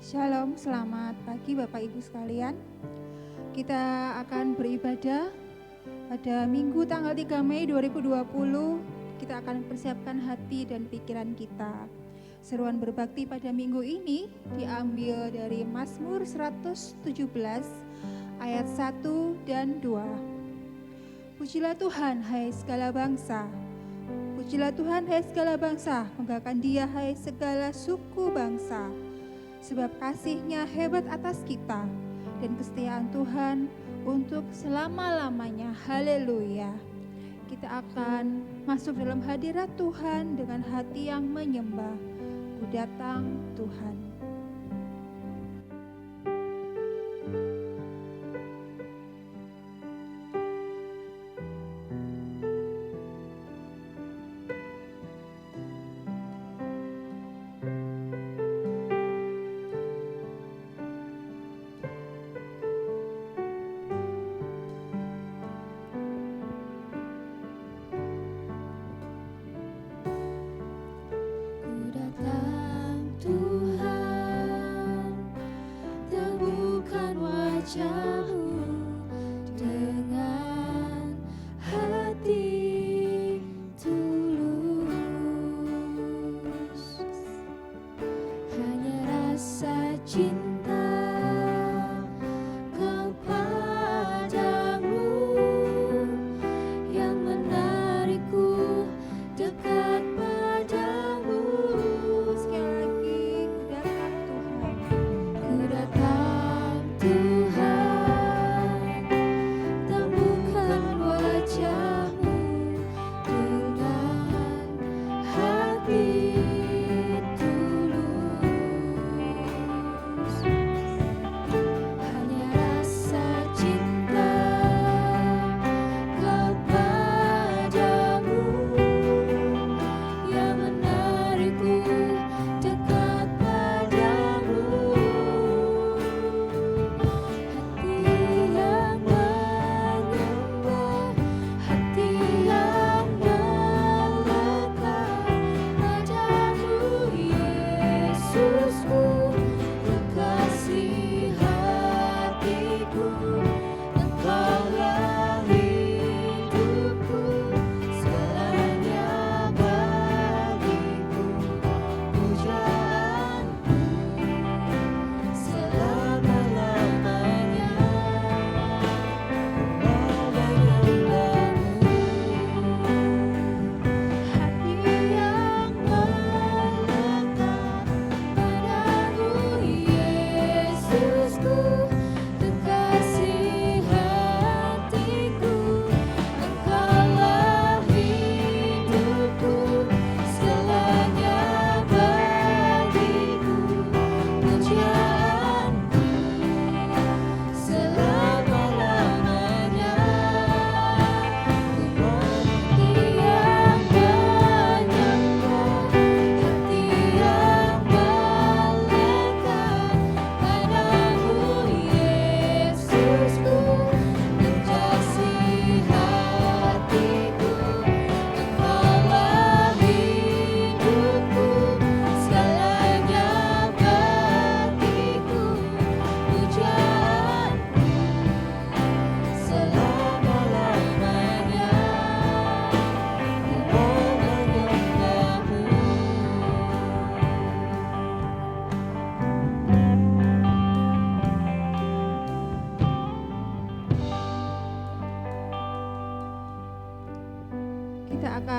Shalom, selamat pagi Bapak Ibu sekalian. Kita akan beribadah pada Minggu tanggal 3 Mei 2020. Kita akan persiapkan hati dan pikiran kita. Seruan berbakti pada minggu ini diambil dari Mazmur 117 ayat 1 dan 2. Pujilah Tuhan, hai segala bangsa. Pujilah Tuhan, hai segala bangsa. Banggakan Dia, hai segala suku bangsa. Sebab kasih-Nya hebat atas kita dan kesetiaan Tuhan untuk selama-lamanya. Haleluya. Kita akan masuk dalam hadirat Tuhan dengan hati yang menyembah. Ku datang Tuhan.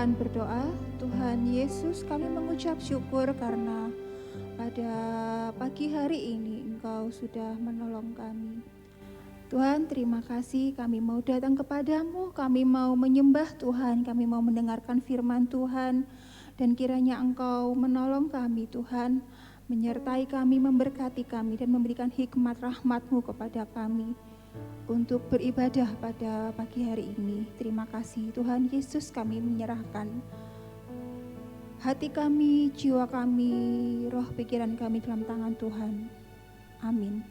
Berdoa. Tuhan Yesus, kami mengucap syukur karena pada pagi hari ini Engkau sudah menolong kami. Tuhan, terima kasih, kami mau datang kepadamu, kami mau menyembah Tuhan, kami mau mendengarkan firman Tuhan, dan kiranya Engkau menolong kami Tuhan, menyertai kami, memberkati kami, dan memberikan hikmat rahmat-Mu kepada kami untuk beribadah pada pagi hari ini. Terima kasih Tuhan Yesus, kami menyerahkan hati kami, jiwa kami, roh pikiran kami dalam tangan Tuhan. Amin.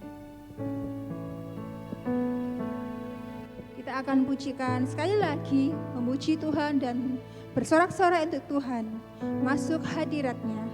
Kita akan pujikan sekali lagi, memuji Tuhan dan bersorak-sorai untuk Tuhan, masuk hadirat-Nya.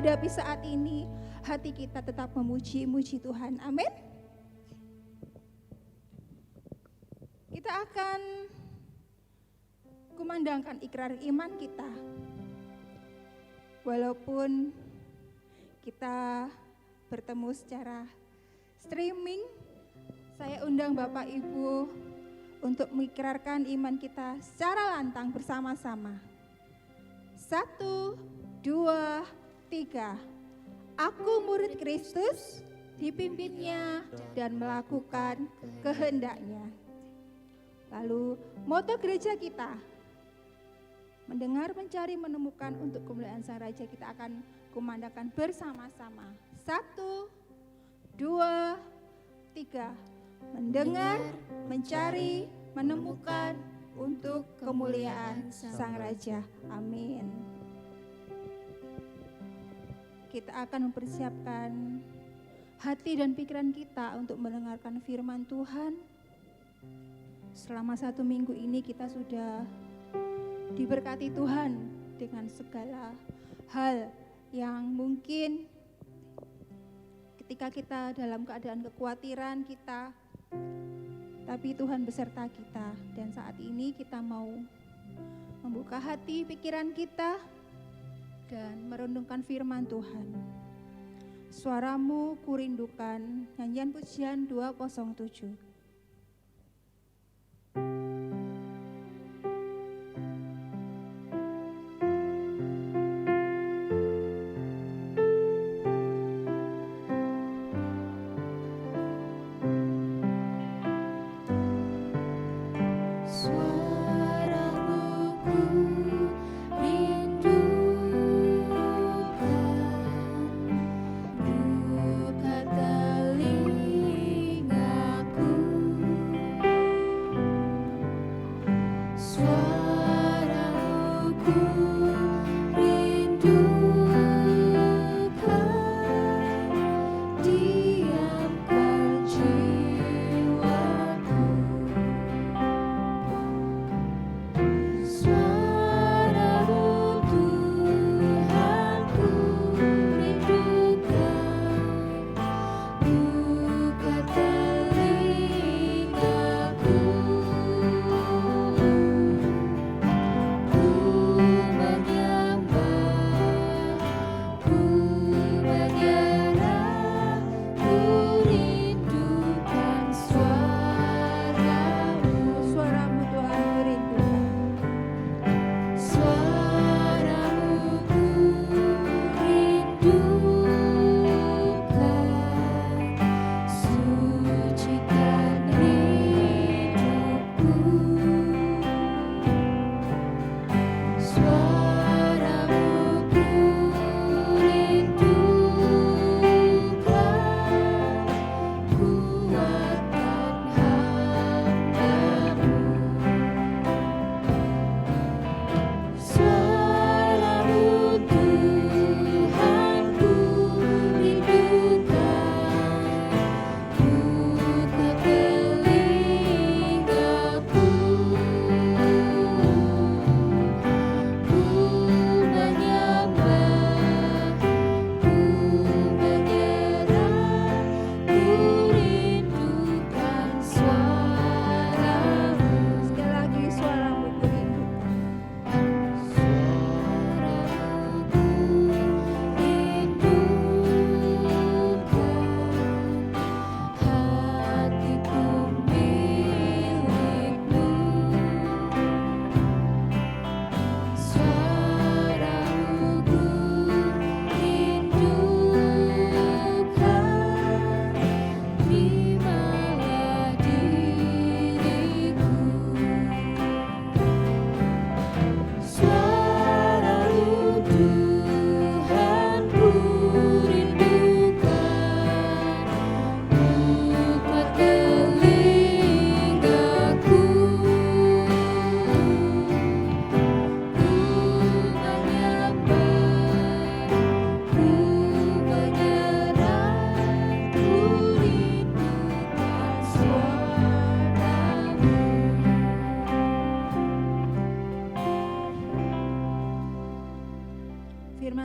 hadapi saat ini, hati kita tetap memuji Tuhan. Amin. Kita akan kumandangkan ikrar iman kita. Walaupun kita bertemu secara streaming, saya undang Bapak Ibu untuk mengikrarkan iman kita secara lantang bersama-sama. 1, 2, 3. Aku murid Kristus, dipimpinnya dan melakukan kehendaknya. Lalu moto gereja kita, mendengar, mencari, menemukan untuk kemuliaan Sang Raja. Kita akan kumandangkan bersama-sama. 1, 2, 3. Mendengar, mencari, menemukan untuk kemuliaan Sang Raja. Amin. Kita akan mempersiapkan hati dan pikiran kita untuk mendengarkan firman Tuhan. Selama 1 minggu ini kita sudah diberkati Tuhan dengan segala hal yang mungkin ketika kita dalam keadaan kekhawatiran kita, tapi Tuhan beserta kita. Dan saat ini kita mau membuka hati pikiran kita dan merenungkan firman Tuhan. Suaramu kurindukan, nyanyian pujian 207. Buka telingaku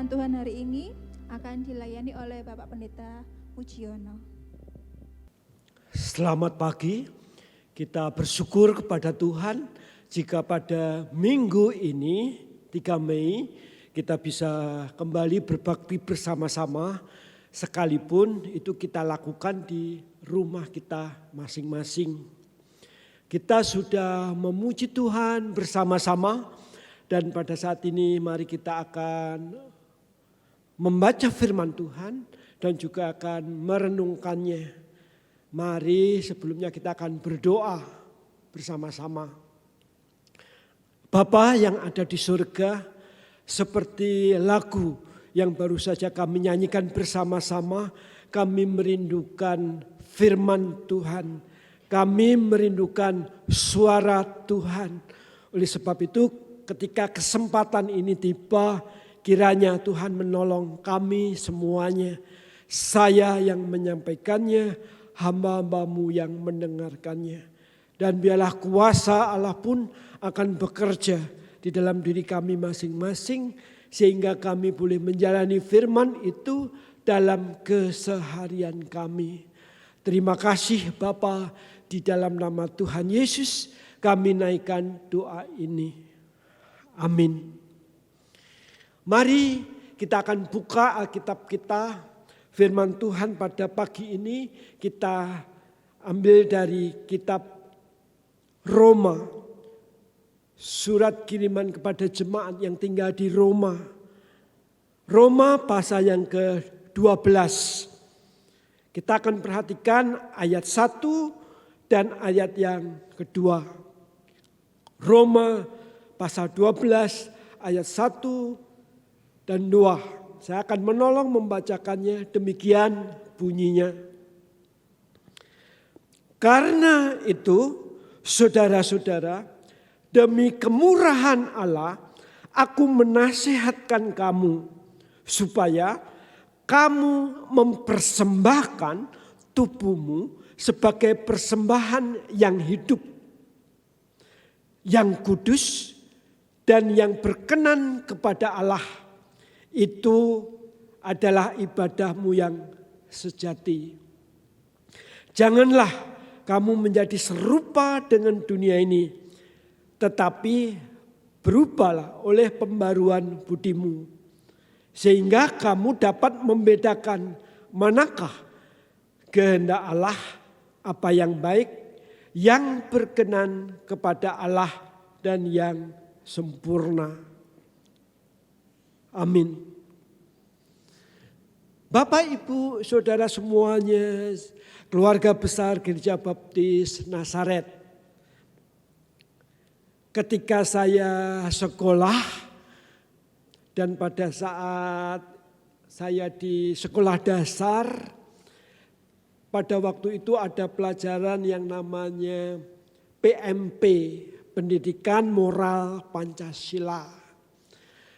firman Tuhan hari ini akan dilayani oleh Bapak Pendeta Pujiono. Selamat pagi, kita bersyukur kepada Tuhan jika pada minggu ini 3 Mei kita bisa kembali berbakti bersama-sama, sekalipun itu kita lakukan di rumah kita masing-masing. Kita sudah memuji Tuhan bersama-sama dan pada saat ini mari kita akan membaca firman Tuhan dan juga akan merenungkannya. Mari sebelumnya kita akan berdoa bersama-sama. Bapa yang ada di surga, seperti lagu yang baru saja kami nyanyikan bersama-sama, kami merindukan firman Tuhan. Kami merindukan suara Tuhan. Oleh sebab itu ketika kesempatan ini tiba, kiranya Tuhan menolong kami semuanya. Saya yang menyampaikannya, hamba-hambamu yang mendengarkannya. Dan biarlah kuasa Allah pun akan bekerja di dalam diri kami masing-masing, sehingga kami boleh menjalani firman itu dalam keseharian kami. Terima kasih Bapa, di dalam nama Tuhan Yesus kami naikkan doa ini. Amin. Mari kita akan buka Alkitab kita. Firman Tuhan pada pagi ini kita ambil dari kitab Roma. Surat kiriman kepada jemaat yang tinggal di Roma. Roma pasal yang ke-12. Kita akan perhatikan ayat 1 dan ayat yang kedua. Roma pasal 12 ayat 1 dan 2. Saya akan menolong membacakannya, demikian bunyinya. Karena itu, saudara-saudara, demi kemurahan Allah, aku menasihatkan kamu supaya kamu mempersembahkan tubuhmu sebagai persembahan yang hidup, yang kudus, dan yang berkenan kepada Allah. Itu adalah ibadahmu yang sejati. Janganlah kamu menjadi serupa dengan dunia ini, tetapi berubahlah oleh pembaruan budimu, sehingga kamu dapat membedakan manakah kehendak Allah, apa yang baik, yang berkenan kepada Allah dan yang sempurna. Amin. Bapak, Ibu, Saudara semuanya, keluarga besar Gereja Baptis Nazaret. Ketika saya sekolah dan pada saat saya di sekolah dasar, pada waktu itu ada pelajaran yang namanya PMP, Pendidikan Moral Pancasila.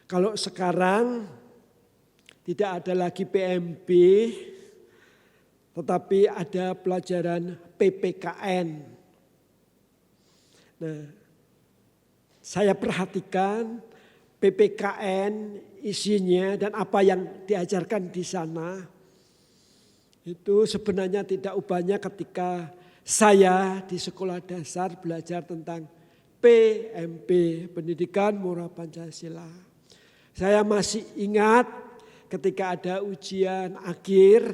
Kalau sekarang tidak ada lagi PMP, tetapi ada pelajaran PPKN. Nah, saya perhatikan PPKN isinya dan apa yang diajarkan di sana. Itu sebenarnya tidak ubahnya ketika saya di sekolah dasar belajar tentang PMP, Pendidikan Moral Pancasila. Saya masih ingat ketika ada ujian akhir,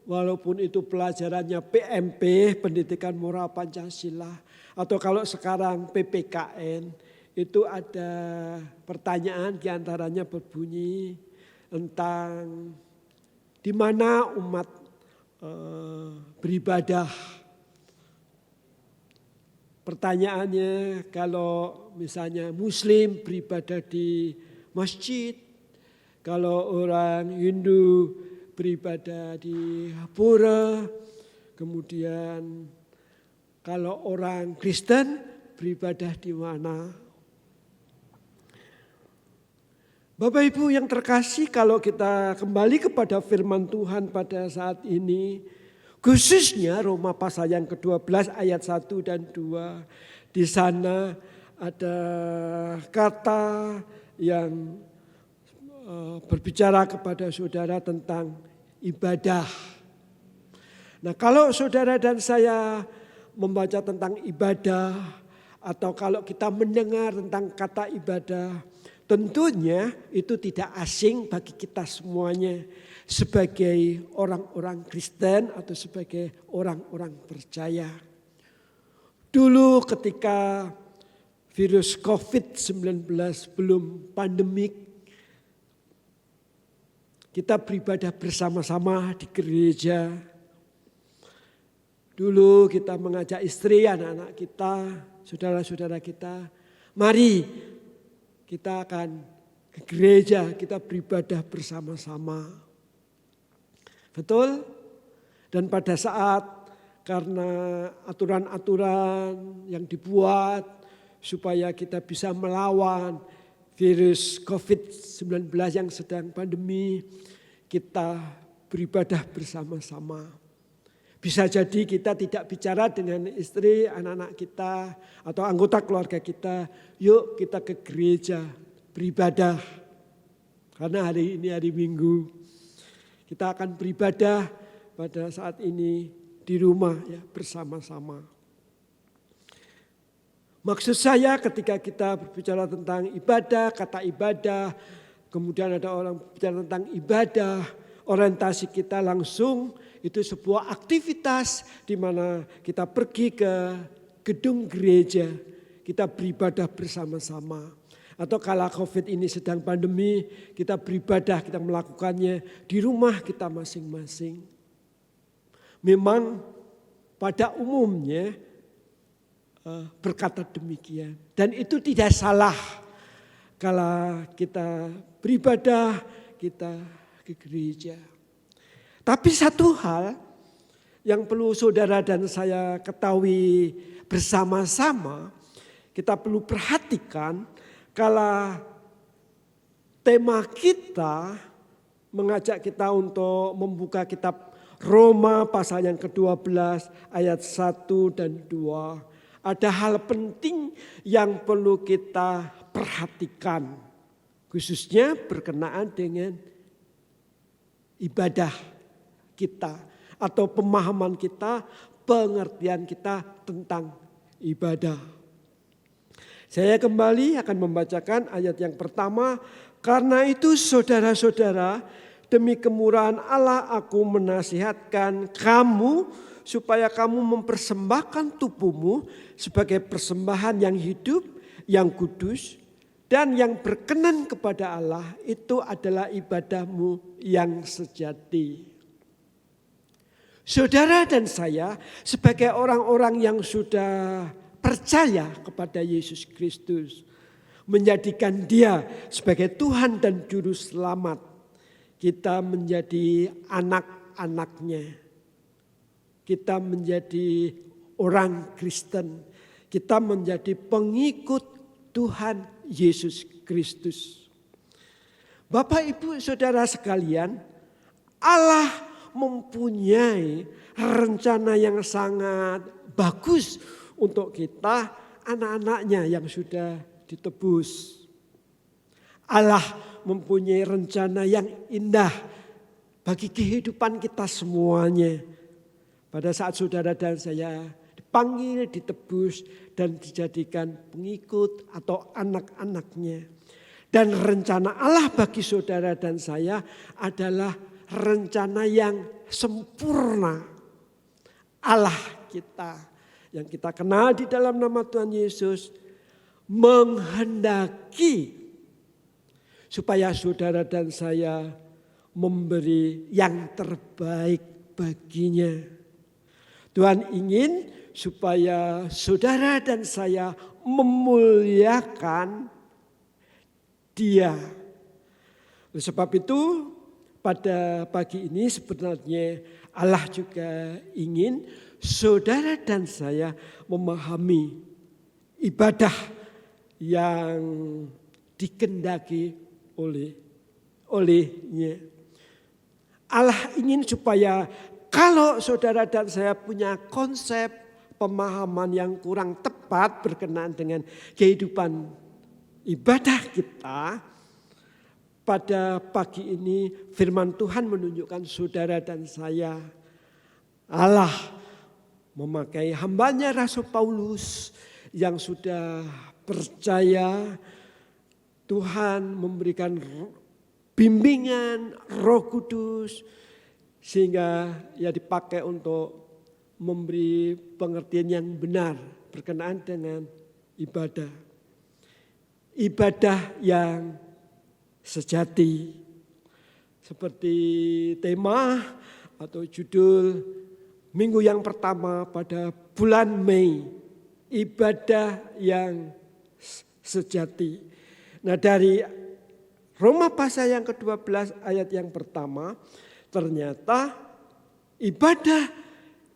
walaupun itu pelajarannya PMP, Pendidikan Moral Pancasila, atau kalau sekarang PPKN, itu ada pertanyaan diantaranya berbunyi tentang di mana umat beribadah. Pertanyaannya, kalau misalnya Muslim beribadah di masjid, kalau orang Hindu beribadah di pura, kemudian kalau orang Kristen beribadah di mana. Bapak Ibu yang terkasih, kalau kita kembali kepada firman Tuhan pada saat ini, khususnya Roma pasal yang ke-12 ayat 1 dan 2, di sana ada kata yang berbicara kepada saudara tentang ibadah. Nah, kalau saudara dan saya membaca tentang ibadah atau kalau kita mendengar tentang kata ibadah, tentunya itu tidak asing bagi kita semuanya sebagai orang-orang Kristen atau sebagai orang-orang percaya. Dulu ketika virus COVID-19 belum pandemik, kita beribadah bersama-sama di gereja. Dulu kita mengajak istri, anak-anak kita, saudara-saudara kita, mari kita akan ke gereja, kita beribadah bersama-sama. Betul? Dan pada saat karena aturan-aturan yang dibuat supaya kita bisa melawan virus COVID-19 yang sedang pandemi, kita beribadah bersama-sama. Bisa jadi kita tidak bicara dengan istri, anak-anak kita, atau anggota keluarga kita. Yuk kita ke gereja beribadah. Karena hari ini hari Minggu. Kita akan beribadah pada saat ini di rumah ya bersama-sama. Maksud saya ketika kita berbicara tentang ibadah, kata ibadah, kemudian ada orang bicara tentang ibadah, orientasi kita langsung itu sebuah aktivitas di mana kita pergi ke gedung gereja, kita beribadah bersama-sama. Atau kala COVID ini sedang pandemi, kita beribadah, kita melakukannya di rumah kita masing-masing. Memang pada umumnya berkata demikian. Dan itu tidak salah kalau kita beribadah, kita ke gereja. Tapi satu hal yang perlu saudara dan saya ketahui bersama-sama, kita perlu perhatikan kalau tema kita mengajak kita untuk membuka kitab Roma pasal yang ke-12 ayat 1 dan 2. Ada hal penting yang perlu kita perhatikan, khususnya berkenaan dengan ibadah kita atau pemahaman kita, pengertian kita tentang ibadah. Saya kembali akan membacakan ayat yang pertama. Karena itu saudara-saudara, demi kemurahan Allah aku menasihatkan kamu supaya kamu mempersembahkan tubuhmu sebagai persembahan yang hidup, yang kudus, dan yang berkenan kepada Allah. Itu adalah ibadahmu yang sejati. Saudara dan saya sebagai orang-orang yang sudah percaya kepada Yesus Kristus, menjadikan Dia sebagai Tuhan dan Juru Selamat, kita menjadi anak-anaknya. Kita menjadi orang Kristen. Kita menjadi pengikut Tuhan Yesus Kristus. Bapak, Ibu, Saudara sekalian, Allah mempunyai rencana yang sangat bagus untuk kita, anak-anaknya yang sudah ditebus. Allah mempunyai rencana yang indah bagi kehidupan kita semuanya. Pada saat saudara dan saya dipanggil, ditebus, dan dijadikan pengikut atau anak-anaknya. Dan rencana Allah bagi saudara dan saya adalah rencana yang sempurna. Allah kita yang kita kenal di dalam nama Tuhan Yesus menghendaki supaya saudara dan saya memberi yang terbaik baginya. Tuhan ingin supaya saudara dan saya memuliakan Dia. Oleh sebab itu pada pagi ini sebenarnya Allah juga ingin saudara dan saya memahami ibadah yang dikehendaki olehnya. Allah ingin supaya kalau saudara dan saya punya konsep pemahaman yang kurang tepat berkenaan dengan kehidupan ibadah kita, pada pagi ini firman Tuhan menunjukkan saudara dan saya, Allah memakai hambanya Rasul Paulus yang sudah percaya Tuhan memberikan bimbingan Roh Kudus sehingga ia dipakai untuk memberi pengertian yang benar berkenaan dengan ibadah. Ibadah yang sejati. Seperti tema atau judul minggu yang pertama pada bulan Mei. Ibadah yang sejati. Nah, dari Roma pasal yang ke-12 ayat yang pertama, ternyata ibadah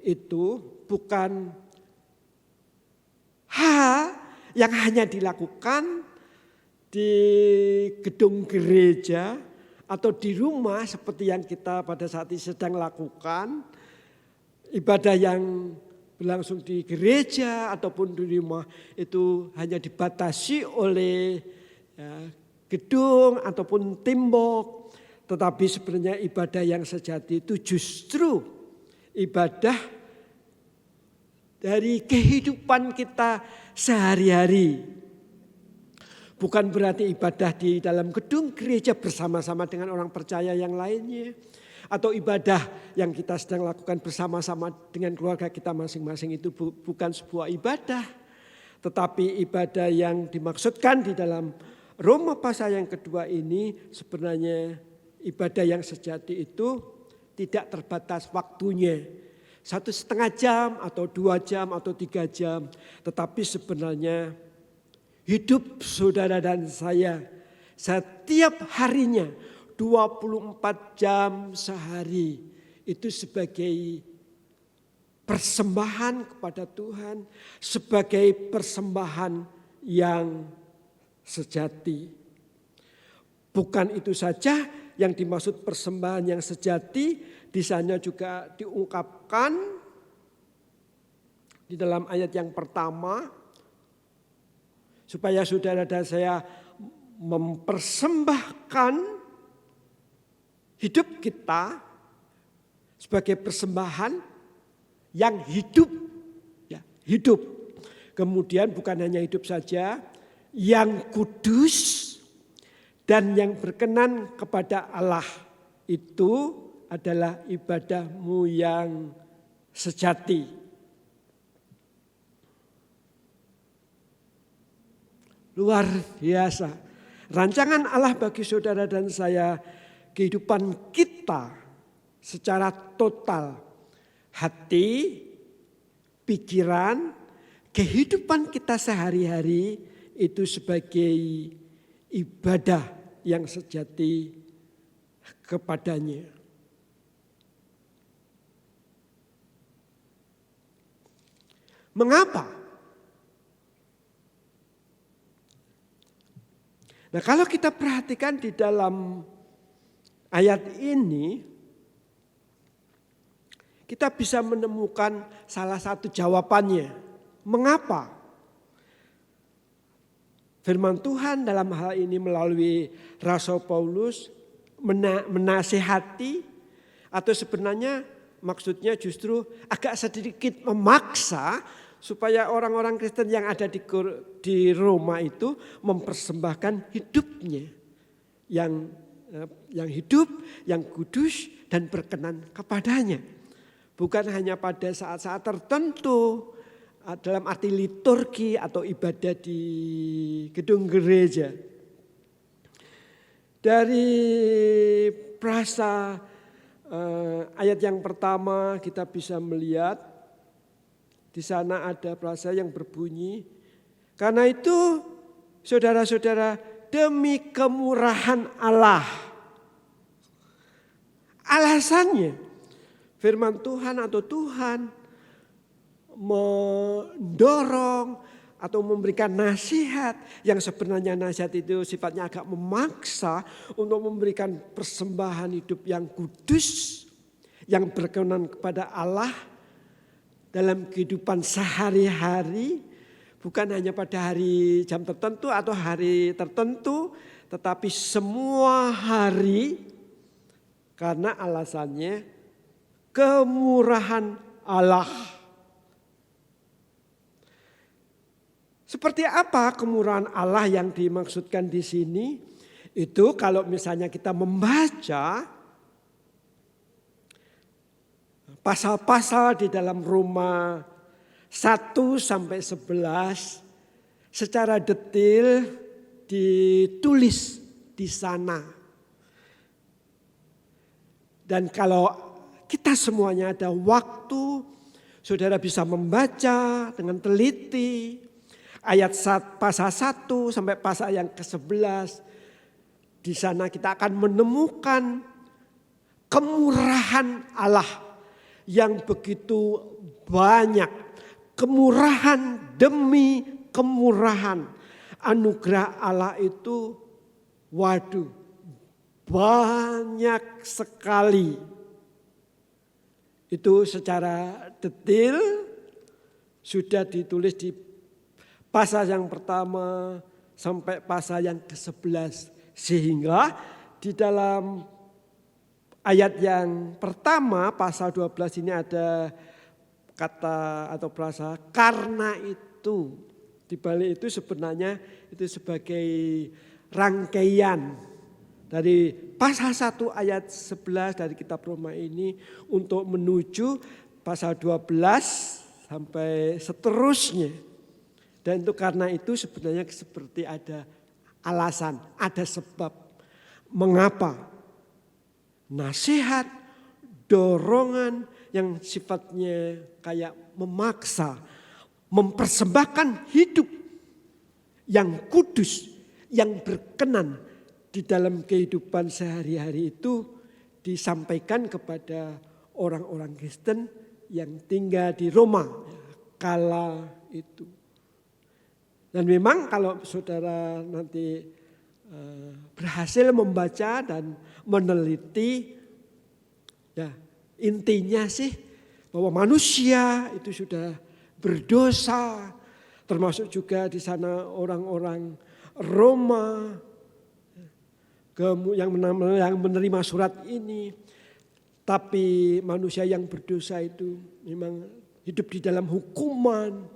itu bukan hal yang hanya dilakukan di gedung gereja atau di rumah seperti yang kita pada saat ini sedang lakukan. Ibadah yang berlangsung di gereja ataupun di rumah itu hanya dibatasi oleh gedung ataupun tembok. Tetapi sebenarnya ibadah yang sejati itu justru ibadah dari kehidupan kita sehari-hari. Bukan berarti ibadah di dalam gedung gereja bersama-sama dengan orang percaya yang lainnya. Atau ibadah yang kita sedang lakukan bersama-sama dengan keluarga kita masing-masing itu bukan sebuah ibadah. Tetapi ibadah yang dimaksudkan di dalam Roma pasal yang kedua ini sebenarnya ibadah yang sejati itu tidak terbatas waktunya. 1,5 jam atau 2 jam atau 3 jam. Tetapi sebenarnya hidup saudara dan saya setiap harinya 24 jam sehari itu sebagai persembahan kepada Tuhan, sebagai persembahan yang sejati. Bukan itu saja yang dimaksud persembahan yang sejati, di sana juga diungkapkan di dalam ayat yang pertama, supaya saudara dan saya mempersembahkan hidup kita sebagai persembahan yang hidup. Ya, hidup. Kemudian bukan hanya hidup saja, yang kudus dan yang berkenan kepada Allah. Itu adalah ibadahmu yang sejati. Luar biasa. Rancangan Allah bagi saudara dan saya, kehidupan kita secara total, hati, pikiran, kehidupan kita sehari-hari itu sebagai ibadah yang sejati kepadanya. Mengapa? Nah, kalau kita perhatikan di dalam ayat ini, kita bisa menemukan salah satu jawabannya. Mengapa? Firman Tuhan dalam hal ini melalui Rasul Paulus menasihati, atau sebenarnya maksudnya justru agak sedikit memaksa supaya orang-orang Kristen yang ada di Roma itu mempersembahkan hidupnya yang hidup, yang kudus dan berkenan kepadanya. Bukan hanya pada saat-saat tertentu dalam arti liturgi atau ibadah di gedung gereja. Dari frasa ayat yang pertama kita bisa melihat di sana ada frasa yang berbunyi, karena itu saudara-saudara, demi kemurahan Allah. Alasannya firman Tuhan atau Tuhan mendorong atau memberikan nasihat yang sebenarnya nasihat itu sifatnya agak memaksa untuk memberikan persembahan hidup yang kudus, yang berkenan kepada Allah dalam kehidupan sehari-hari, bukan hanya pada hari jam tertentu atau hari tertentu, tetapi semua hari, karena alasannya kemurahan Allah. Seperti apa kemurahan Allah yang dimaksudkan di sini? Itu kalau misalnya kita membaca pasal-pasal di dalam Roma 1 sampai 11 secara detail ditulis di sana. Dan kalau kita semuanya ada waktu, saudara bisa membaca dengan teliti ayat pasal 1 sampai pasal yang ke-11. Di sana kita akan menemukan kemurahan Allah yang begitu banyak. Kemurahan demi kemurahan. Anugerah Allah itu waduh banyak sekali. Itu secara detail sudah ditulis di pasal yang pertama sampai pasal yang ke-11. Sehingga di dalam ayat yang pertama pasal 12 ini ada kata atau frasa karena itu. Di balik itu sebenarnya itu sebagai rangkaian dari pasal 1 ayat 11 dari kitab Roma ini untuk menuju pasal 12 sampai seterusnya. Dan itu karena itu sebenarnya seperti ada alasan, ada sebab mengapa nasihat, dorongan yang sifatnya kayak memaksa, mempersembahkan hidup yang kudus, yang berkenan di dalam kehidupan sehari-hari itu disampaikan kepada orang-orang Kristen yang tinggal di Roma kala itu. Dan memang kalau saudara nanti berhasil membaca dan meneliti, ya intinya sih bahwa manusia itu sudah berdosa, termasuk juga di sana orang-orang Roma yang menerima surat ini. Tapi manusia yang berdosa itu memang hidup di dalam hukuman,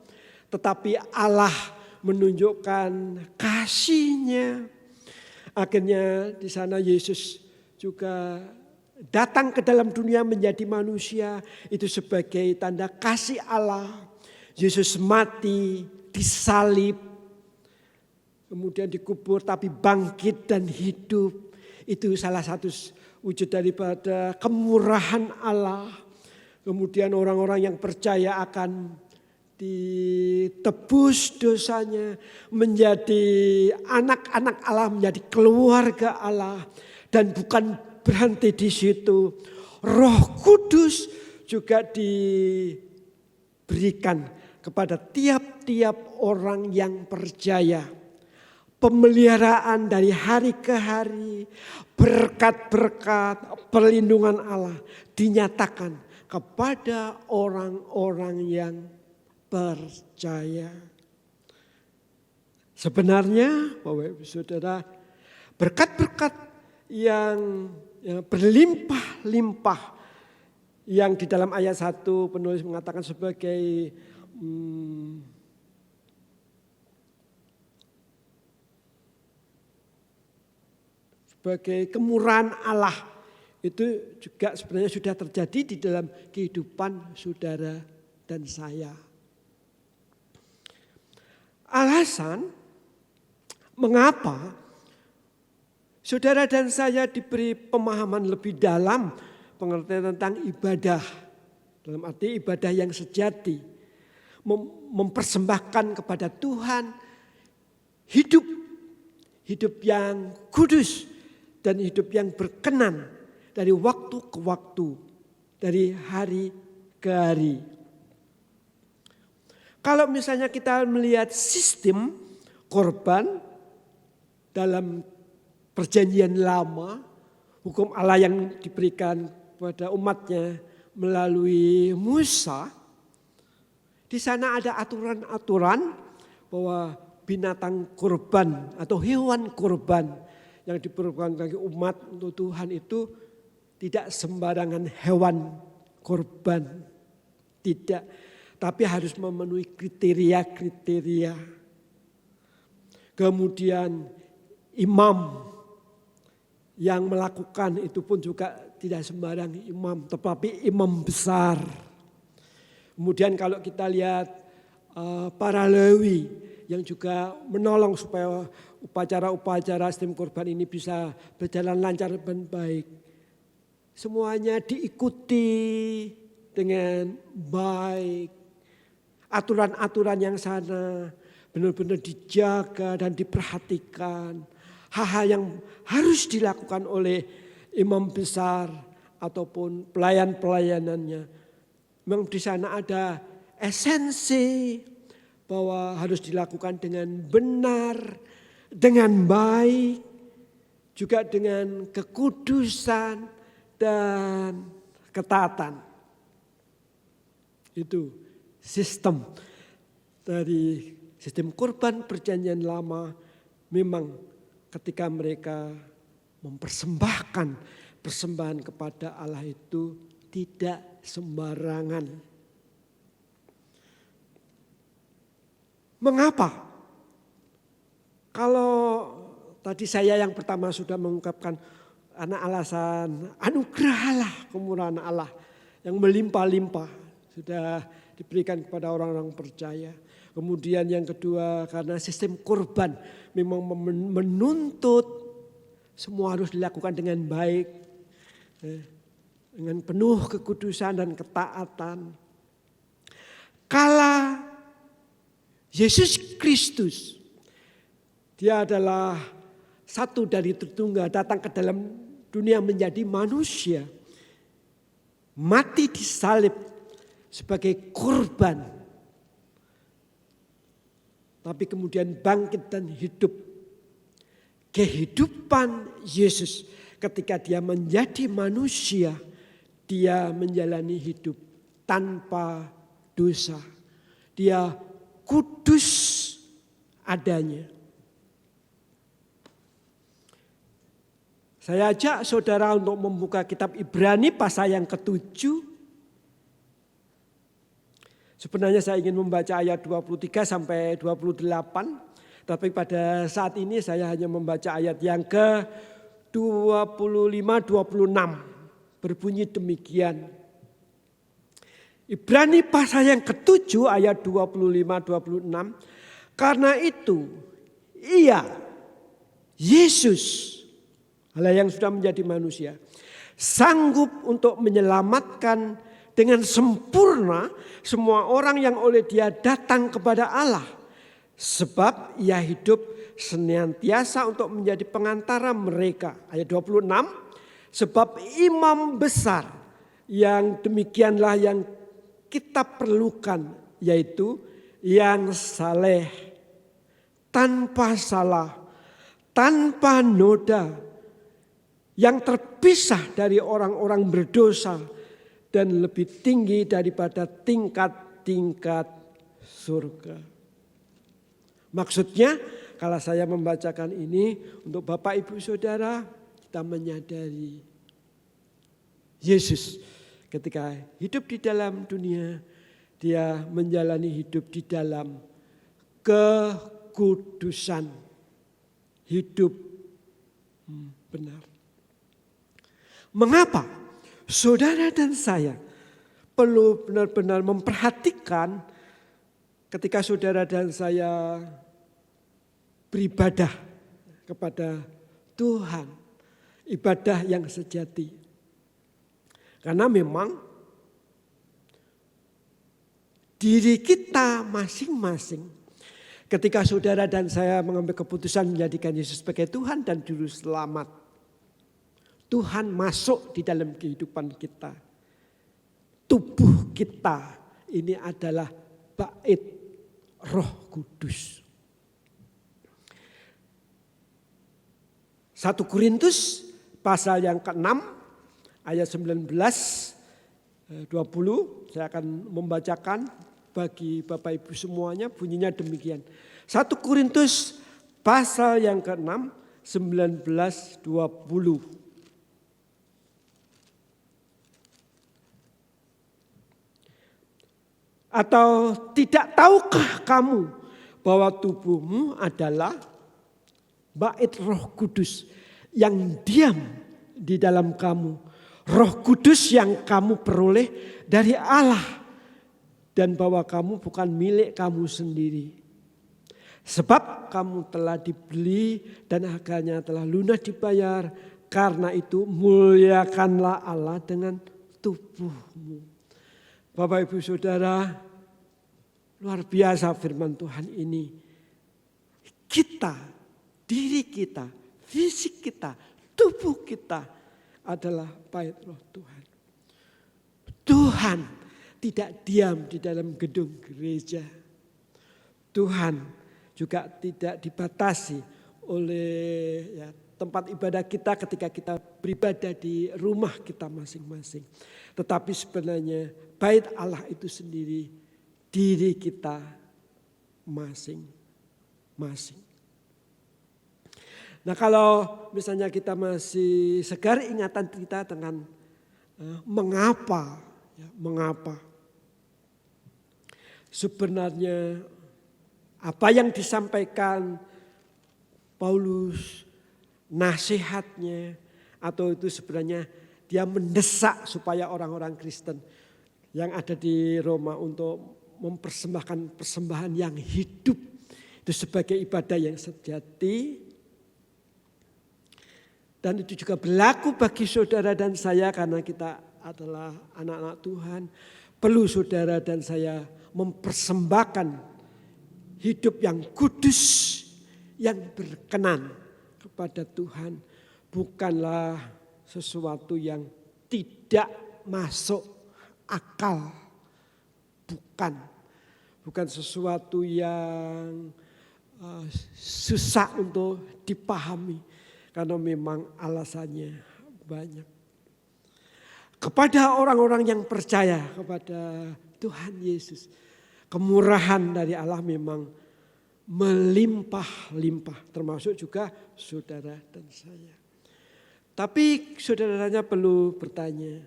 tetapi Allah menunjukkan kasih-Nya. Akhirnya di sana Yesus juga datang ke dalam dunia menjadi manusia. Itu sebagai tanda kasih Allah. Yesus mati, disalib, kemudian dikubur tapi bangkit dan hidup. Itu salah satu wujud daripada kemurahan Allah. Kemudian orang-orang yang percaya akan ditebus dosanya, menjadi anak-anak Allah, menjadi keluarga Allah. Dan bukan berhenti di situ, Roh Kudus juga diberikan kepada tiap-tiap orang yang percaya. Pemeliharaan dari hari ke hari, berkat-berkat, perlindungan Allah dinyatakan kepada orang-orang yang percaya. Sebenarnya Bapak Ibu Saudara, berkat-berkat yang berlimpah-limpah yang di dalam ayat 1 penulis mengatakan sebagai kemurahan Allah, itu juga sebenarnya sudah terjadi di dalam kehidupan saudara dan saya. Alasan mengapa saudara dan saya diberi pemahaman lebih dalam pengertian tentang ibadah. Dalam arti ibadah yang sejati. Mempersembahkan kepada Tuhan hidup yang kudus dan hidup yang berkenan dari waktu ke waktu, dari hari ke hari. Kalau misalnya kita melihat sistem korban dalam perjanjian lama, hukum Allah yang diberikan kepada umatnya melalui Musa, di sana ada aturan-aturan bahwa binatang korban atau hewan korban yang diperbankan umat untuk Tuhan itu tidak sembarangan hewan korban. Tidak. Tapi harus memenuhi kriteria-kriteria. Kemudian imam yang melakukan itu pun juga tidak sembarang imam, tetapi imam besar. Kemudian kalau kita lihat para Lewi yang juga menolong supaya upacara-upacara sistem kurban ini bisa berjalan lancar dan baik. Semuanya diikuti dengan baik. Aturan-aturan yang sana benar-benar dijaga dan diperhatikan. Hal-hal yang harus dilakukan oleh imam besar ataupun pelayan-pelayanannya. Memang di sana ada esensi bahwa harus dilakukan dengan benar, dengan baik, juga dengan kekudusan dan ketaatan. Itu sistem dari sistem kurban perjanjian lama. Memang ketika mereka mempersembahkan persembahan kepada Allah itu tidak sembarangan. Mengapa? Kalau tadi saya yang pertama sudah mengungkapkan anak alasan anugerah Allah, kemurahan Allah yang melimpah-limpah sudah diberikan kepada orang-orang percaya. Kemudian yang kedua karena sistem kurban memang menuntut semua harus dilakukan dengan baik. Dengan penuh kekudusan dan ketaatan. Kala Yesus Kristus, dia adalah satu dari Tritunggal datang ke dalam dunia menjadi manusia. Mati disalib sebagai kurban. Tapi kemudian bangkit dan hidup. Kehidupan Yesus ketika dia menjadi manusia, dia menjalani hidup tanpa dosa. Dia kudus adanya. Saya ajak saudara untuk membuka kitab Ibrani pasal yang ke-7. Sebenarnya saya ingin membaca ayat 23 sampai 28. Tapi pada saat ini saya hanya membaca ayat yang ke-25-26. Berbunyi demikian. Ibrani pasal yang ke-7 ayat 25-26. Karena itu ia, Yesus, Allah yang sudah menjadi manusia, sanggup untuk menyelamatkan dengan sempurna semua orang yang oleh dia datang kepada Allah. Sebab ia hidup senantiasa untuk menjadi pengantara mereka. Ayat 26. Sebab imam besar yang demikianlah yang kita perlukan. Yaitu yang saleh, tanpa salah, tanpa noda. Yang terpisah dari orang-orang berdosa. Dan lebih tinggi daripada tingkat-tingkat surga. Maksudnya kalau saya membacakan ini untuk Bapak Ibu Saudara, kita menyadari Yesus ketika hidup di dalam dunia, dia menjalani hidup di dalam kekudusan, hidup benar. Mengapa saudara dan saya perlu benar-benar memperhatikan ketika saudara dan saya beribadah kepada Tuhan, ibadah yang sejati. Karena memang diri kita masing-masing ketika saudara dan saya mengambil keputusan menjadikan Yesus sebagai Tuhan dan Juru Selamat, Tuhan masuk di dalam kehidupan kita. Tubuh kita ini adalah bait Roh Kudus. 1 Korintus pasal yang ke-6 ayat 19-20. Saya akan membacakan bagi Bapak Ibu semuanya, bunyinya demikian. 1 Korintus pasal yang ke-6 19:20. Atau tidak tahukah kamu bahwa tubuhmu adalah bait Roh Kudus yang diam di dalam kamu. Roh Kudus yang kamu peroleh dari Allah. Dan bahwa kamu bukan milik kamu sendiri. Sebab kamu telah dibeli dan harganya telah lunas dibayar. Karena itu muliakanlah Allah dengan tubuhmu. Bapak Ibu Saudara, luar biasa firman Tuhan ini. Kita, diri kita, fisik kita, tubuh kita adalah bait Roh Tuhan. Tuhan tidak diam di dalam gedung gereja. Tuhan juga tidak dibatasi oleh tempat ibadah kita ketika kita beribadah di rumah kita masing-masing. Tetapi sebenarnya bait Allah itu sendiri diri kita masing-masing. Nah, kalau misalnya kita masih segar ingatan kita dengan mengapa. Sebenarnya apa yang disampaikan Paulus, nasihatnya, atau itu sebenarnya dia mendesak supaya orang-orang Kristen yang ada di Roma untuk mempersembahkan persembahan yang hidup itu sebagai ibadah yang sejati. Dan itu juga berlaku bagi saudara dan saya karena kita adalah anak-anak Tuhan. Perlu saudara dan saya mempersembahkan hidup yang kudus, yang berkenan kepada Tuhan. Bukanlah sesuatu yang tidak masuk akal. Bukan sesuatu yang susah untuk dipahami. Karena memang alasannya banyak. Kepada orang-orang yang percaya kepada Tuhan Yesus, kemurahan dari Allah memang melimpah-limpah, termasuk juga saudara dan saya. Tapi saudaranya perlu bertanya,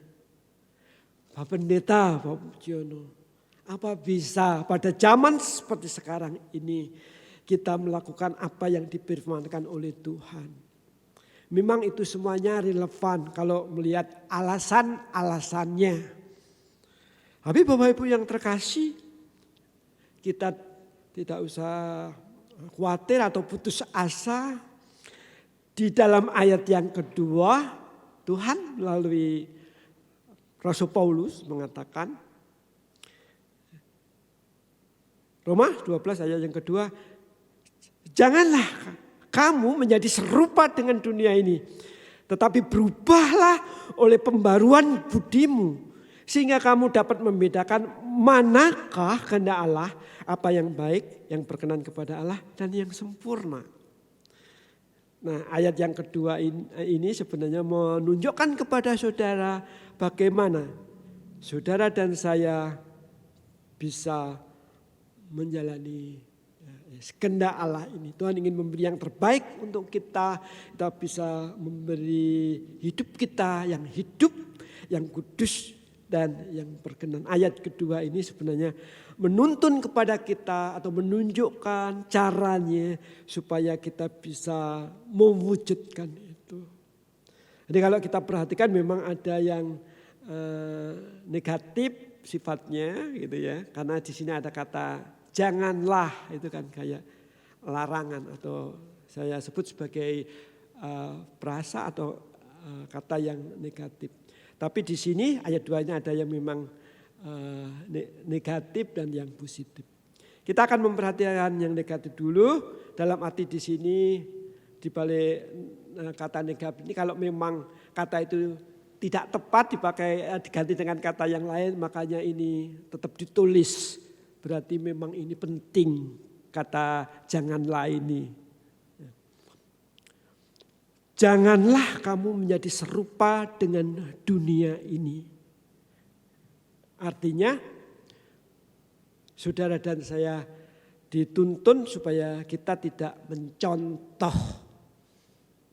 Pak Pendeta, Pak Pujiono, apa bisa pada zaman seperti sekarang ini kita melakukan apa yang difirmankan oleh Tuhan? Memang itu semuanya relevan kalau melihat alasan-alasannya. Tapi Bapak Ibu yang terkasih, kita tidak usah khawatir atau putus asa. Di dalam ayat yang kedua, Tuhan melalui Rasul Paulus mengatakan, Roma 12 ayat yang kedua, janganlah kamu menjadi serupa dengan dunia ini. Tetapi berubahlah oleh pembaruan budimu. Sehingga kamu dapat membedakan manakah kehendak Allah. Apa yang baik, yang berkenan kepada Allah dan yang sempurna. Nah, ayat yang kedua ini sebenarnya menunjukkan kepada saudara bagaimana saudara dan saya bisa menjalani kehendak Allah ini. Tuhan ingin memberi yang terbaik untuk kita. Kita bisa memberi hidup kita yang hidup, yang kudus dan yang berkenan. Ayat kedua ini sebenarnya menuntun kepada kita atau menunjukkan caranya supaya kita bisa mewujudkan itu. Jadi kalau kita perhatikan memang ada yang negatif sifatnya gitu ya. Karena di sini ada kata janganlah, itu kan kayak larangan atau saya sebut sebagai frasa atau kata yang negatif. Tapi di sini ayat 2-nya ada yang memang negatif dan yang positif. Kita akan memperhatikan yang negatif dulu. Dalam arti di sini di balik kata negatif ini kalau memang kata itu tidak tepat diganti dengan kata yang lain, makanya ini tetap ditulis. Berarti memang ini penting kata janganlah ini. Janganlah kamu menjadi serupa dengan dunia ini. Artinya saudara dan saya dituntun supaya kita tidak mencontoh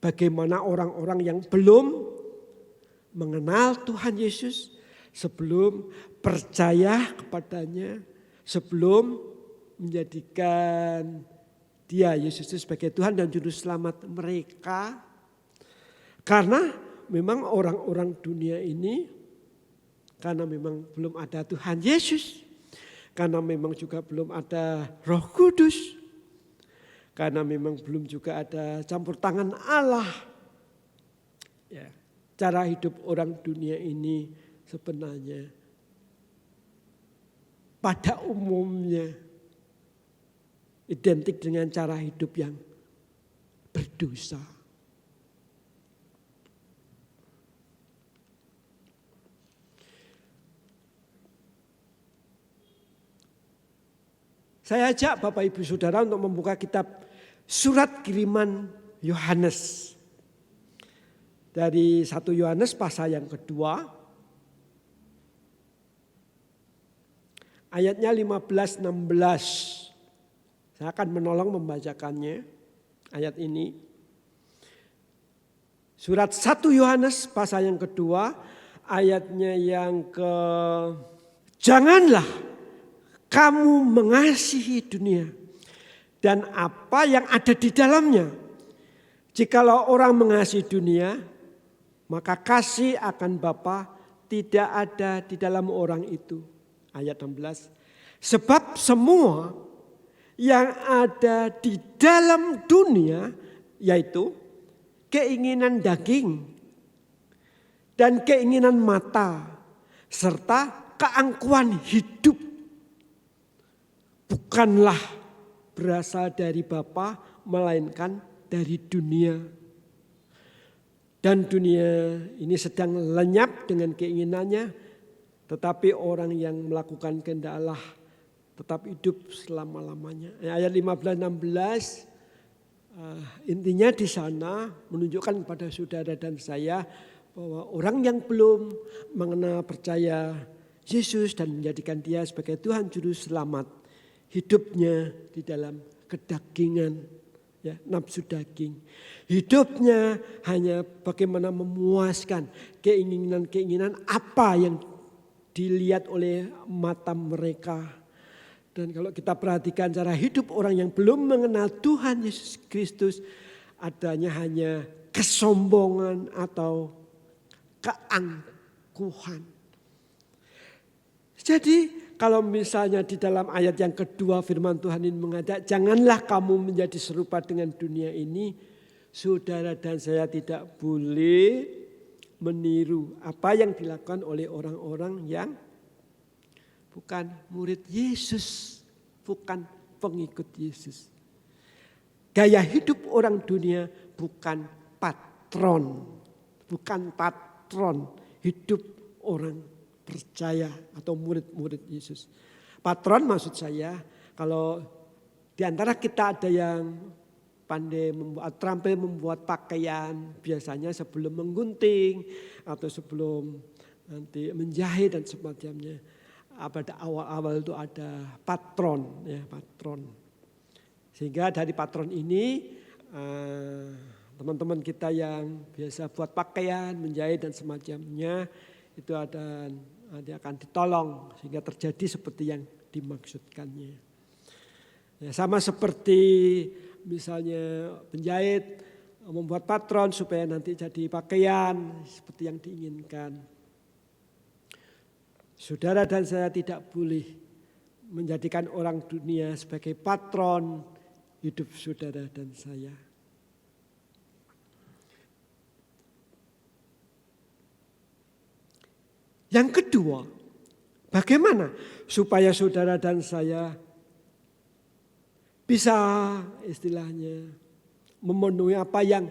bagaimana orang-orang yang belum mengenal Tuhan Yesus, sebelum percaya kepadanya, sebelum menjadikan Dia Yesus itu sebagai Tuhan dan Juru Selamat mereka. Karena memang orang-orang dunia ini, karena memang belum ada Tuhan Yesus, karena memang juga belum ada Roh Kudus, karena memang belum juga ada campur tangan Allah. Ya, cara hidup orang dunia ini sebenarnya pada umumnya identik dengan cara hidup yang berdosa. Saya ajak Bapak Ibu Saudara untuk membuka kitab surat kiriman Yohanes. Dari 1 Yohanes pasal yang kedua. Ayatnya 15-16. Saya akan menolong membacakannya. Ayat ini. Surat 1 Yohanes pasal yang kedua. Ayatnya yang ke... Janganlah kamu mengasihi dunia dan apa yang ada di dalamnya. Jikalau orang mengasihi dunia, maka kasih akan Bapa tidak ada di dalam orang itu. Ayat 16. Sebab semua yang ada di dalam dunia, yaitu keinginan daging dan keinginan mata, serta keangkuhan hidup, bukanlah berasal dari Bapa, melainkan dari dunia. Dan dunia ini sedang lenyap dengan keinginannya, tetapi orang yang melakukan kehendak Allah tetap hidup selama-lamanya. Ayat 15-16, intinya di sana menunjukkan kepada saudara dan saya bahwa orang yang belum mengenal percaya Yesus dan menjadikan Dia sebagai Tuhan Juru Selamat, hidupnya di dalam kedagingan, ya, nafsu daging. Hidupnya hanya bagaimana memuaskan keinginan-keinginan apa yang dilihat oleh mata mereka. Dan kalau kita perhatikan cara hidup orang yang belum mengenal Tuhan Yesus Kristus, adanya hanya kesombongan atau keangkuhan. Jadi kalau misalnya di dalam ayat yang kedua firman Tuhan ini mengajak, janganlah kamu menjadi serupa dengan dunia ini. Saudara dan saya tidak boleh meniru apa yang dilakukan oleh orang-orang yang bukan murid Yesus, bukan pengikut Yesus. Gaya hidup orang dunia bukan patron hidup orang percaya atau murid-murid Yesus. Patron maksud saya, kalau di antara kita ada yang pandai terampil membuat pakaian, biasanya sebelum menggunting atau sebelum nanti menjahit dan semacamnya. Pada awal-awal itu ada patron, ya, patron. Sehingga dari patron ini teman-teman kita yang biasa buat pakaian, menjahit dan semacamnya itu dia akan ditolong sehingga terjadi seperti yang dimaksudkannya. Ya, sama seperti misalnya penjahit membuat patron supaya nanti jadi pakaian seperti yang diinginkan. Saudara dan saya tidak boleh menjadikan orang dunia sebagai patron hidup saudara dan saya. Yang kedua, bagaimana supaya saudara dan saya bisa istilahnya memenuhi apa yang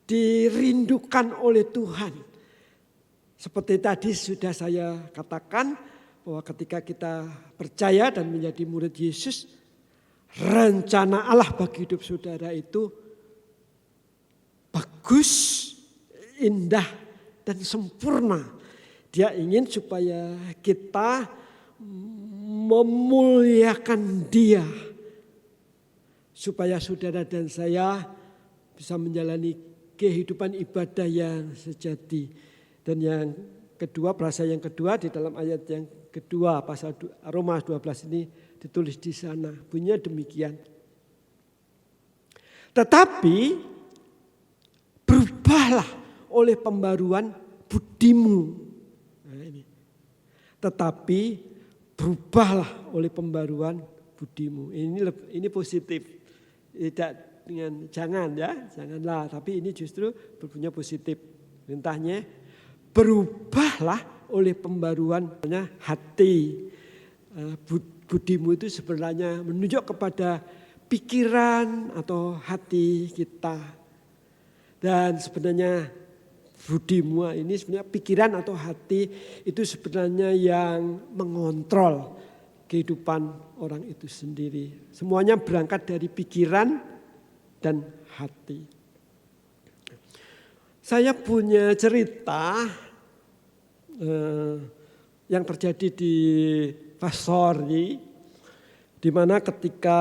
dirindukan oleh Tuhan. Seperti tadi sudah saya katakan bahwa ketika kita percaya dan menjadi murid Yesus, rencana Allah bagi hidup saudara itu bagus, indah dan sempurna. Dia ingin supaya kita memuliakan Dia. Supaya saudara dan saya bisa menjalani kehidupan ibadah yang sejati. Dan yang kedua, frasa yang kedua di dalam ayat yang kedua pasal Roma 12 ini ditulis di sana. Bunyinya demikian. Tetapi berubahlah oleh pembaruan budimu. Nah, ini. Tetapi berubahlah oleh pembaruan budimu. Ini positif. Tidak dengan jangan ya, janganlah. Tapi ini justru berbunyi positif. Perintahnya berubahlah oleh pembaruan hati. Budimu itu sebenarnya menunjuk kepada pikiran atau hati kita. Dan sebenarnya budimu ini sebenarnya pikiran atau hati itu sebenarnya yang mengontrol kehidupan orang itu sendiri. Semuanya berangkat dari pikiran dan hati. Saya punya cerita yang terjadi di pastori, di mana ketika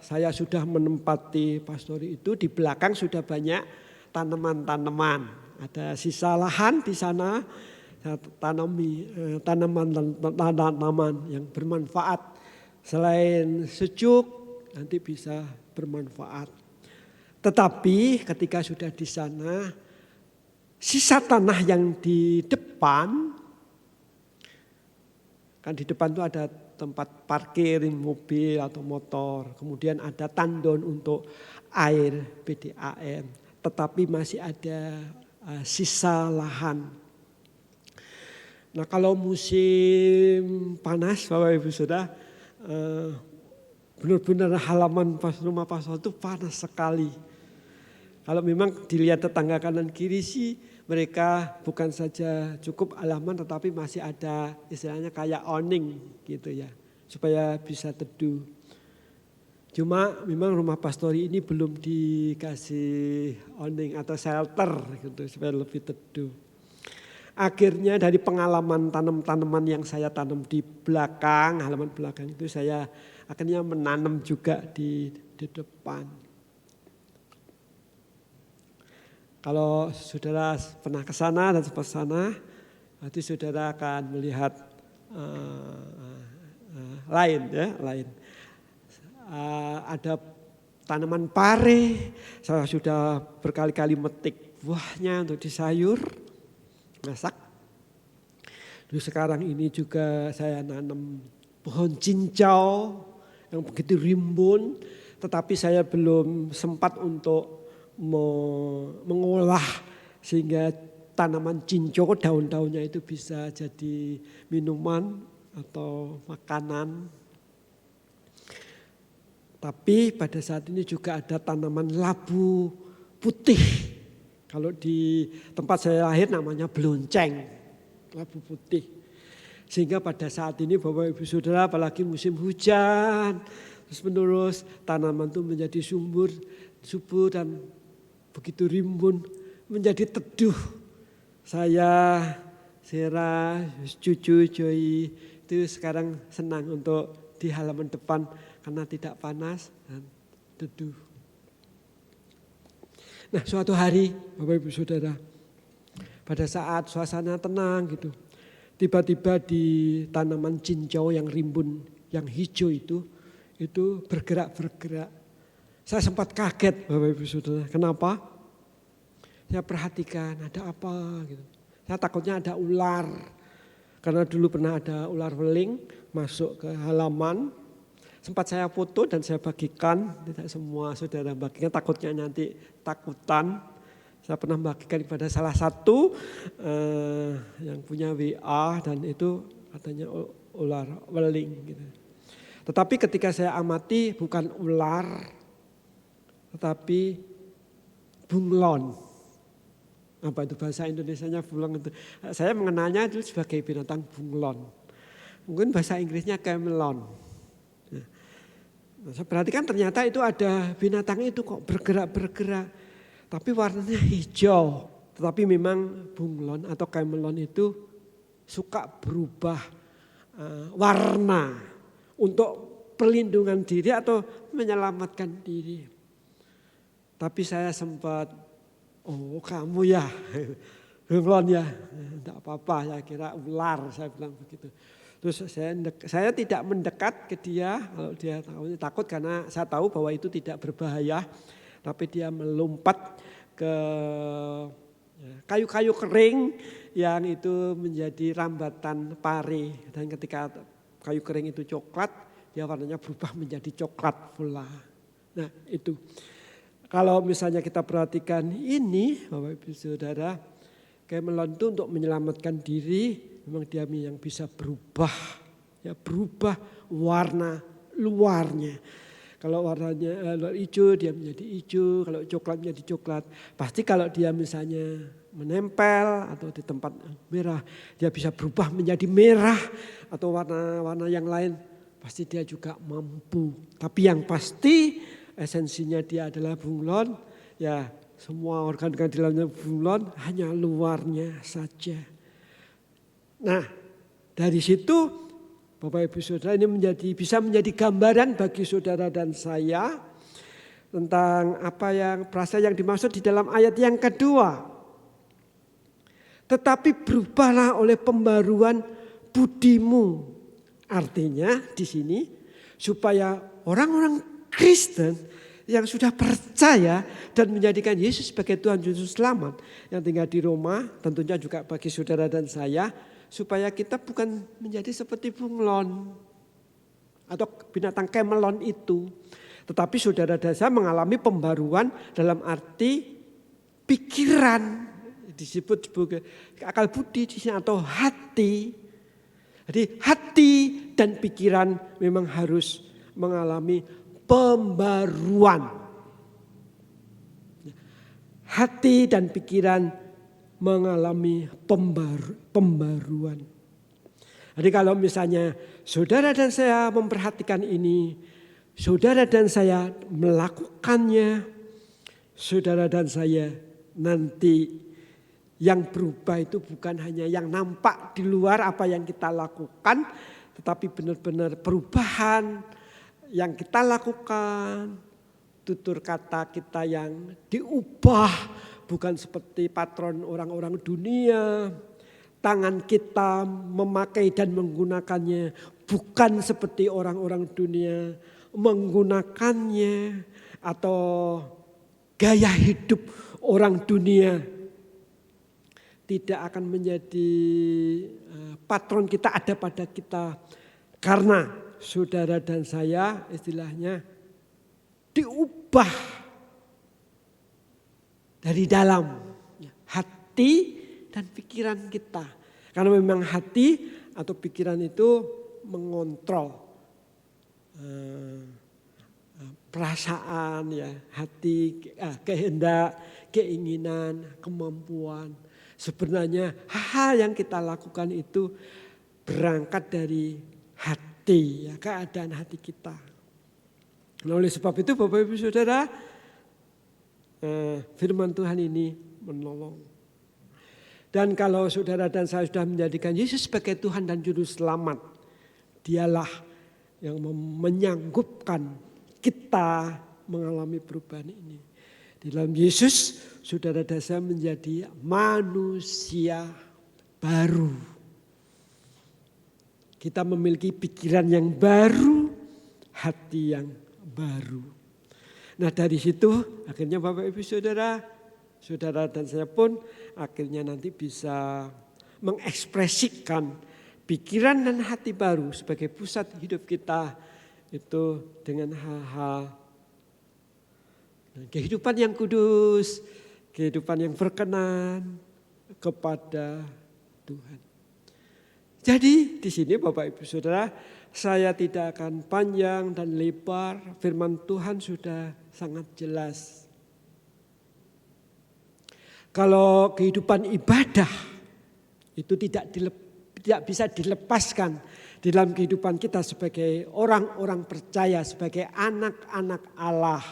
saya sudah menempati pastori itu, di belakang sudah banyak tanaman-tanaman. Ada sisa lahan di sana, saya tanami tanaman-tanaman yang bermanfaat. Selain sejuk, nanti bisa bermanfaat. Tetapi ketika sudah di sana, sisa tanah yang di depan, kan di depan itu ada tempat parkir mobil atau motor, kemudian ada tandon untuk air PDAM, tetapi masih ada sisa lahan. Nah kalau musim panas Bapak Ibu Saudara, benar-benar halaman rumah pastor itu panas sekali. Kalau memang dilihat tetangga kanan kiri sih mereka bukan saja cukup halaman tetapi masih ada istilahnya kayak awning gitu ya. Supaya bisa teduh. Cuma memang rumah pastori ini belum dikasih awning atau shelter gitu supaya lebih teduh. Akhirnya dari pengalaman tanam-tanaman yang saya tanam di belakang, halaman belakang itu saya akhirnya menanam juga di depan. Kalau saudara pernah ke sana dan sempat sana, nanti saudara akan melihat lain. Ada tanaman pare, saya sudah berkali-kali metik buahnya untuk disayur, masak. Lalu sekarang ini juga saya nanam pohon cincau yang begitu rimbun, tetapi saya belum sempat untuk mengolah sehingga tanaman cincau daun-daunnya itu bisa jadi minuman atau makanan. Tapi pada saat ini juga ada tanaman labu putih. Kalau di tempat saya lahir namanya belonceng, labu putih. Sehingga pada saat ini Bapak Ibu Saudara apalagi musim hujan, terus menerus tanaman itu menjadi subur dan begitu rimbun, menjadi teduh. Saya, Sera, cucu Joy itu sekarang senang untuk di halaman depan karena tidak panas dan teduh. Nah suatu hari Bapak Ibu Saudara, pada saat suasana tenang gitu, tiba-tiba di tanaman cincau yang rimbun, yang hijau itu bergerak-bergerak. Saya sempat kaget Bapak Ibu Saudara. Kenapa? Saya perhatikan ada apa gitu. Saya takutnya ada ular. Karena dulu pernah ada ular weling masuk ke halaman. Sempat saya foto dan saya bagikan. Tidak semua saudara bagikan, takutnya nanti takutan. Saya pernah bagikan kepada salah satu yang punya WA dan itu katanya ular weling gitu. Tetapi ketika saya amati bukan ular, tetapi bunglon. Apa itu bahasa Indonesianya bunglon itu? Saya mengenalnya itu sebagai binatang bunglon. Mungkin bahasa Inggrisnya camelon. Nah, saya perhatikan ternyata itu ada binatang itu kok bergerak-bergerak. Tapi warnanya hijau. Tetapi memang bunglon atau camelon itu suka berubah warna untuk perlindungan diri atau menyelamatkan diri. Tapi saya sempat, oh kamu ya, bunglon ya, enggak apa-apa, saya kira ular, saya bilang begitu. Terus saya tidak mendekat ke dia, kalau dia takut karena saya tahu bahwa itu tidak berbahaya. Tapi dia melompat ke kayu-kayu kering yang itu menjadi rambatan pari. Dan ketika kayu kering itu coklat, dia warnanya berubah menjadi coklat pula. Nah itu, kalau misalnya kita perhatikan ini Bapak Ibu Saudara, Kemelon itu untuk menyelamatkan diri, memang dia yang bisa berubah, ya berubah warna luarnya. Kalau warnanya luar hijau dia menjadi hijau, kalau coklat menjadi coklat. Pasti kalau dia misalnya menempel atau di tempat merah, dia bisa berubah menjadi merah atau warna-warna yang lain. Pasti dia juga mampu. Tapi yang pasti esensinya dia adalah bunglon, ya. Semua organ-organ di dalamnya bunglon, hanya luarnya saja. Nah, dari situ Bapak Ibu Saudara ini bisa menjadi gambaran bagi saudara dan saya tentang apa yang perasaan yang dimaksud di dalam ayat yang kedua. Tetapi berubahlah oleh pembaruan budimu. Artinya di sini supaya orang-orang Kristen yang sudah percaya dan menjadikan Yesus sebagai Tuhan Juru Selamat yang tinggal di Roma, tentunya juga bagi saudara dan saya, supaya kita bukan menjadi seperti bunglon atau binatang kemelon itu. Tetapi saudara dan saya mengalami pembaruan dalam arti pikiran, disebut sebagai akal budi di sini atau hati. Jadi hati dan pikiran memang harus mengalami pembaruan. Hati dan pikiran mengalami pembaruan. Jadi kalau misalnya saudara dan saya memperhatikan ini, saudara dan saya melakukannya, saudara dan saya nanti yang berubah itu bukan hanya yang nampak di luar apa yang kita lakukan, tetapi benar-benar perubahan yang kita lakukan, tutur kata kita yang diubah, bukan seperti patron orang-orang dunia. Tangan kita memakai dan menggunakannya bukan seperti orang-orang dunia menggunakannya, atau gaya hidup orang dunia tidak akan menjadi patron kita, ada pada kita. Karena saudara dan saya istilahnya diubah dari dalam hati dan pikiran kita. Karena memang hati atau pikiran itu mengontrol perasaan, ya, hati, kehendak, keinginan, kemampuan. Sebenarnya hal yang kita lakukan itu berangkat dari hati, ya, keadaan hati kita. Nah, oleh sebab itu Bapak Ibu Saudara, firman Tuhan ini menolong. Dan kalau saudara dan saya sudah menjadikan Yesus sebagai Tuhan dan Juru Selamat, dialah yang menyanggupkan kita mengalami perubahan ini. Di dalam Yesus, saudara dan saya menjadi manusia baru. Kita memiliki pikiran yang baru, hati yang baru. Nah, dari situ akhirnya Bapak Ibu Saudara, saudara dan saya pun akhirnya nanti bisa mengekspresikan pikiran dan hati baru sebagai pusat hidup kita itu dengan hal-hal kehidupan yang kudus, kehidupan yang berkenan kepada Tuhan. Jadi di sini Bapak Ibu Saudara, saya tidak akan panjang dan lebar, firman Tuhan sudah sangat jelas. Kalau kehidupan ibadah itu tidak bisa dilepaskan di dalam kehidupan kita sebagai orang-orang percaya, sebagai anak-anak Allah.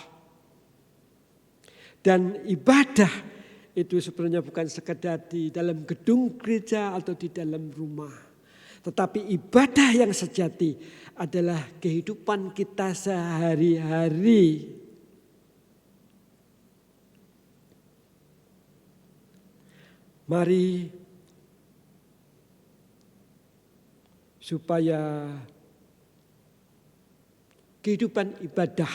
Dan ibadah itu sebenarnya bukan sekedar di dalam gedung gereja atau di dalam rumah. Tetapi ibadah yang sejati adalah kehidupan kita sehari-hari. Mari supaya kehidupan ibadah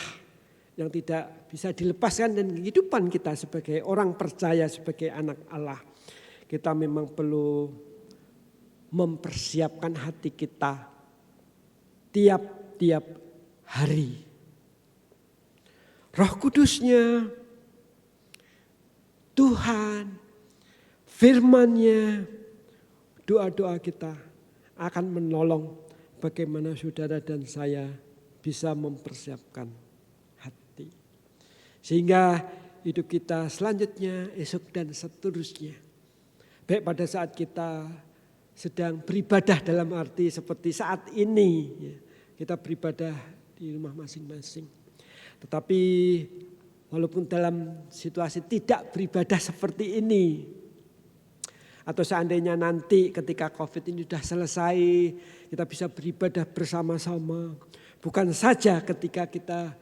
yang tidak bisa dilepaskan dan kehidupan kita sebagai orang percaya, sebagai anak Allah, kita memang perlu mempersiapkan hati kita tiap-tiap hari. Roh Kudusnya, Tuhan, firman-Nya, doa-doa kita akan menolong bagaimana saudara dan saya bisa mempersiapkan hati. Sehingga hidup kita selanjutnya, esok dan seterusnya. Baik pada saat kita sedang beribadah dalam arti seperti saat ini, kita beribadah di rumah masing-masing. Tetapi walaupun dalam situasi tidak beribadah seperti ini, atau seandainya nanti ketika COVID ini sudah selesai, kita bisa beribadah bersama-sama. Bukan saja ketika kita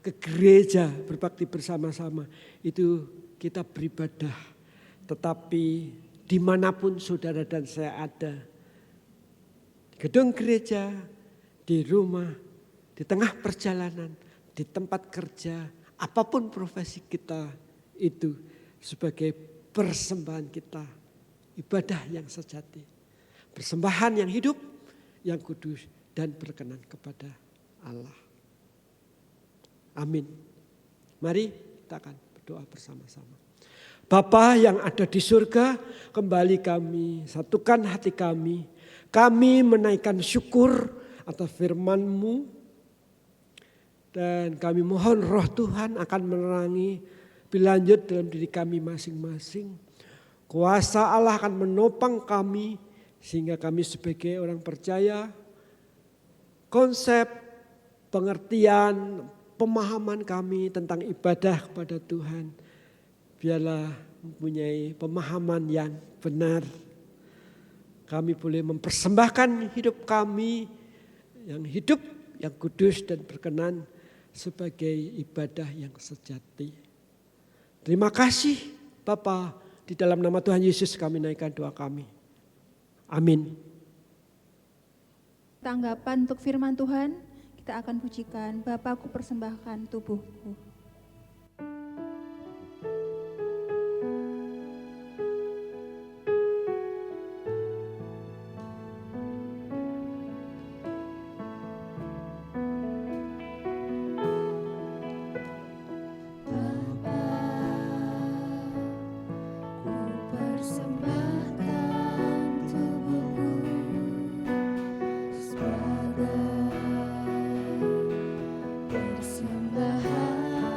ke gereja berbakti bersama-sama, itu kita beribadah. Tetapi dimanapun saudara dan saya ada, di gedung gereja, di rumah, di tengah perjalanan, di tempat kerja, apapun profesi kita, itu sebagai persembahan kita, ibadah yang sejati, persembahan yang hidup, yang kudus dan berkenan kepada Allah. Amin. Mari kita akan berdoa bersama-sama. Bapa yang ada di surga, kembali kami satukan hati kami. Kami menaikkan syukur atas firman-Mu. Dan kami mohon roh Tuhan akan menerangi lebih lanjut dalam diri kami masing-masing. Kuasa Allah akan menopang kami sehingga kami sebagai orang percaya, konsep, pengertian, pemahaman kami tentang ibadah kepada Tuhan, biarlah mempunyai pemahaman yang benar. Kami boleh mempersembahkan hidup kami yang hidup, yang kudus dan berkenan sebagai ibadah yang sejati. Terima kasih Bapa, di dalam nama Tuhan Yesus kami naikkan doa kami. Amin. Tanggapan untuk firman Tuhan, kita akan pujikan Bapa, ku persembahkan tubuhku. Persembahan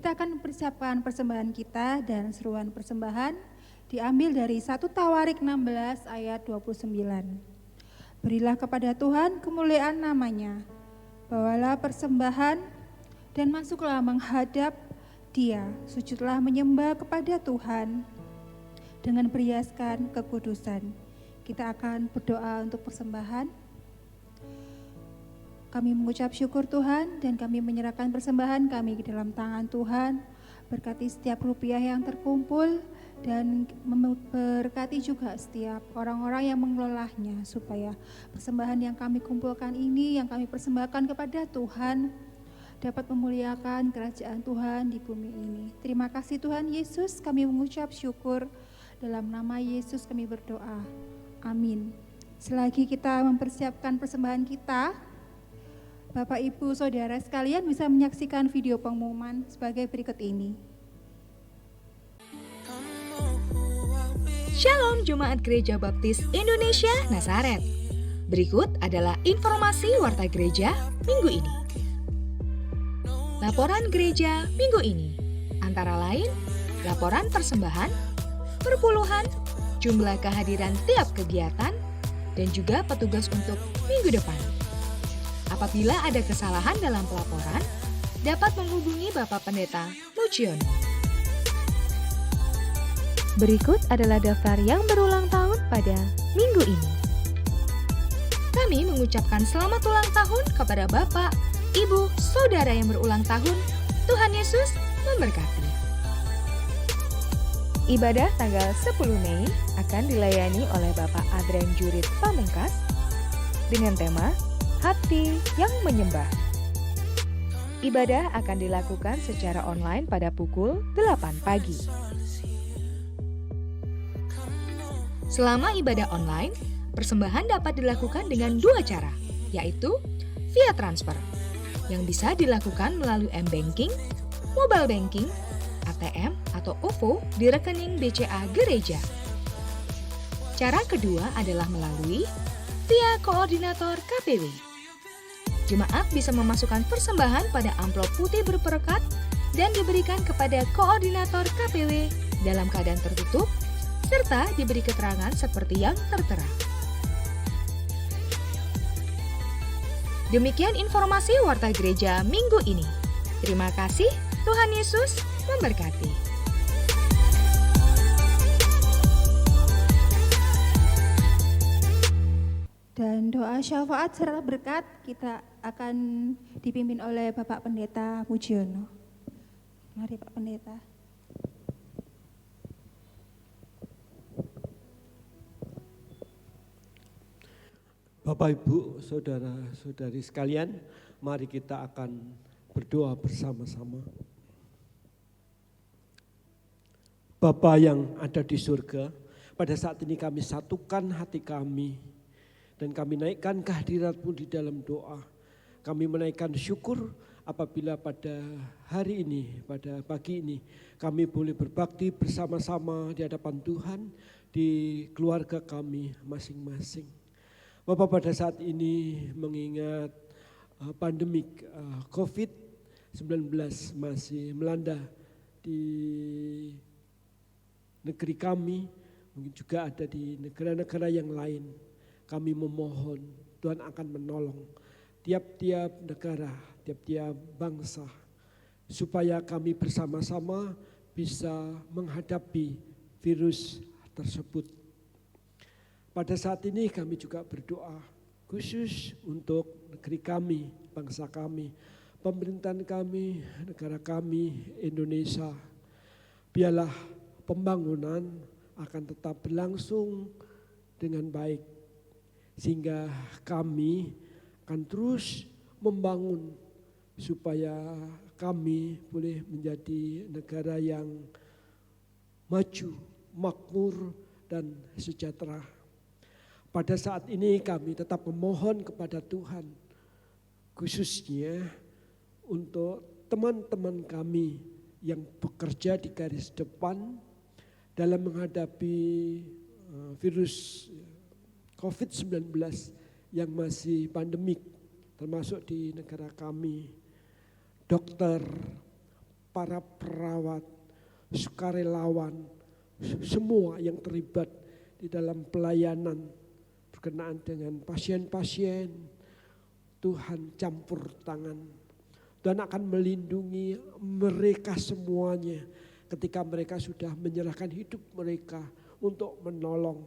Kita akan mempersiapkan persembahan kita dan seruan persembahan diambil dari 1 Tawarik 16 ayat 29. Berilah kepada Tuhan kemuliaan namanya, bawalah persembahan dan masuklah menghadap Dia, sujudlah menyembah kepada Tuhan dengan perhiaskan kekudusan. Kita akan berdoa untuk persembahan. Kami mengucap syukur Tuhan dan kami menyerahkan persembahan kami ke dalam tangan Tuhan. Berkati setiap rupiah yang terkumpul dan memberkati juga setiap orang-orang yang mengelolanya, supaya persembahan yang kami kumpulkan ini, yang kami persembahkan kepada Tuhan, dapat memuliakan kerajaan Tuhan di bumi ini. Terima kasih Tuhan Yesus, kami mengucap syukur. Dalam nama Yesus kami berdoa. Amin. Selagi kita mempersiapkan persembahan kita, Bapak, Ibu, Saudara sekalian bisa menyaksikan video pengumuman sebagai berikut ini. Shalom Jemaat Gereja Baptis Indonesia Nazaret. Berikut adalah informasi Warta Gereja minggu ini. Laporan gereja minggu ini, antara lain laporan persembahan, perpuluhan, jumlah kehadiran tiap kegiatan, dan juga petugas untuk minggu depan. Apabila ada kesalahan dalam pelaporan, dapat menghubungi Bapak Pendeta Mujiono. Berikut adalah daftar yang berulang tahun pada minggu ini. Kami mengucapkan selamat ulang tahun kepada Bapak, Ibu, Saudara yang berulang tahun. Tuhan Yesus memberkati. Ibadah tanggal 10 Mei akan dilayani oleh Bapak Adrian Jurid Pamungkas dengan tema Hati yang Menyembah. Ibadah akan dilakukan secara online pada pukul 8 pagi. Selama ibadah online, persembahan dapat dilakukan dengan 2 cara, yaitu via transfer, yang bisa dilakukan melalui M-Banking, Mobile Banking, ATM, atau OVO di rekening BCA Gereja. Cara kedua adalah melalui via koordinator KPW. Jemaat bisa memasukkan persembahan pada amplop putih berperekat dan diberikan kepada koordinator KPW dalam keadaan tertutup, serta diberi keterangan seperti yang tertera. Demikian informasi Warta Gereja minggu ini. Terima kasih, Tuhan Yesus memberkati. Dan doa syafaat serta berkat kita akan dipimpin oleh Bapak Pendeta Mujiono. Mari Pak Pendeta. Bapak, Ibu, Saudara-saudari sekalian, mari kita akan berdoa bersama-sama. Bapa yang ada di surga, pada saat ini kami satukan hati kami dan kami naikkan kehadirat-Mu di dalam doa. Kami menaikkan syukur apabila pada hari ini, pada pagi ini, kami boleh berbakti bersama-sama di hadapan Tuhan, di keluarga kami masing-masing. Bapak, pada saat ini mengingat pandemik COVID-19 masih melanda di negeri kami, mungkin juga ada di negara-negara yang lain. Kami memohon Tuhan akan menolong tiap-tiap negara, tiap-tiap bangsa, supaya kami bersama-sama bisa menghadapi virus tersebut. Pada saat ini kami juga berdoa khusus untuk negeri kami, bangsa kami, pemerintahan kami, negara kami, Indonesia. Biarlah pembangunan akan tetap berlangsung dengan baik, sehingga kami akan terus membangun supaya kami boleh menjadi negara yang maju, makmur, dan sejahtera. Pada saat ini kami tetap memohon kepada Tuhan, khususnya untuk teman-teman kami yang bekerja di garis depan dalam menghadapi virus COVID-19 yang masih pandemik, termasuk di negara kami. Dokter, para perawat, sukarelawan, semua yang terlibat di dalam pelayanan berkenaan dengan pasien-pasien. Tuhan campur tangan dan akan melindungi mereka semuanya ketika mereka sudah menyerahkan hidup mereka untuk menolong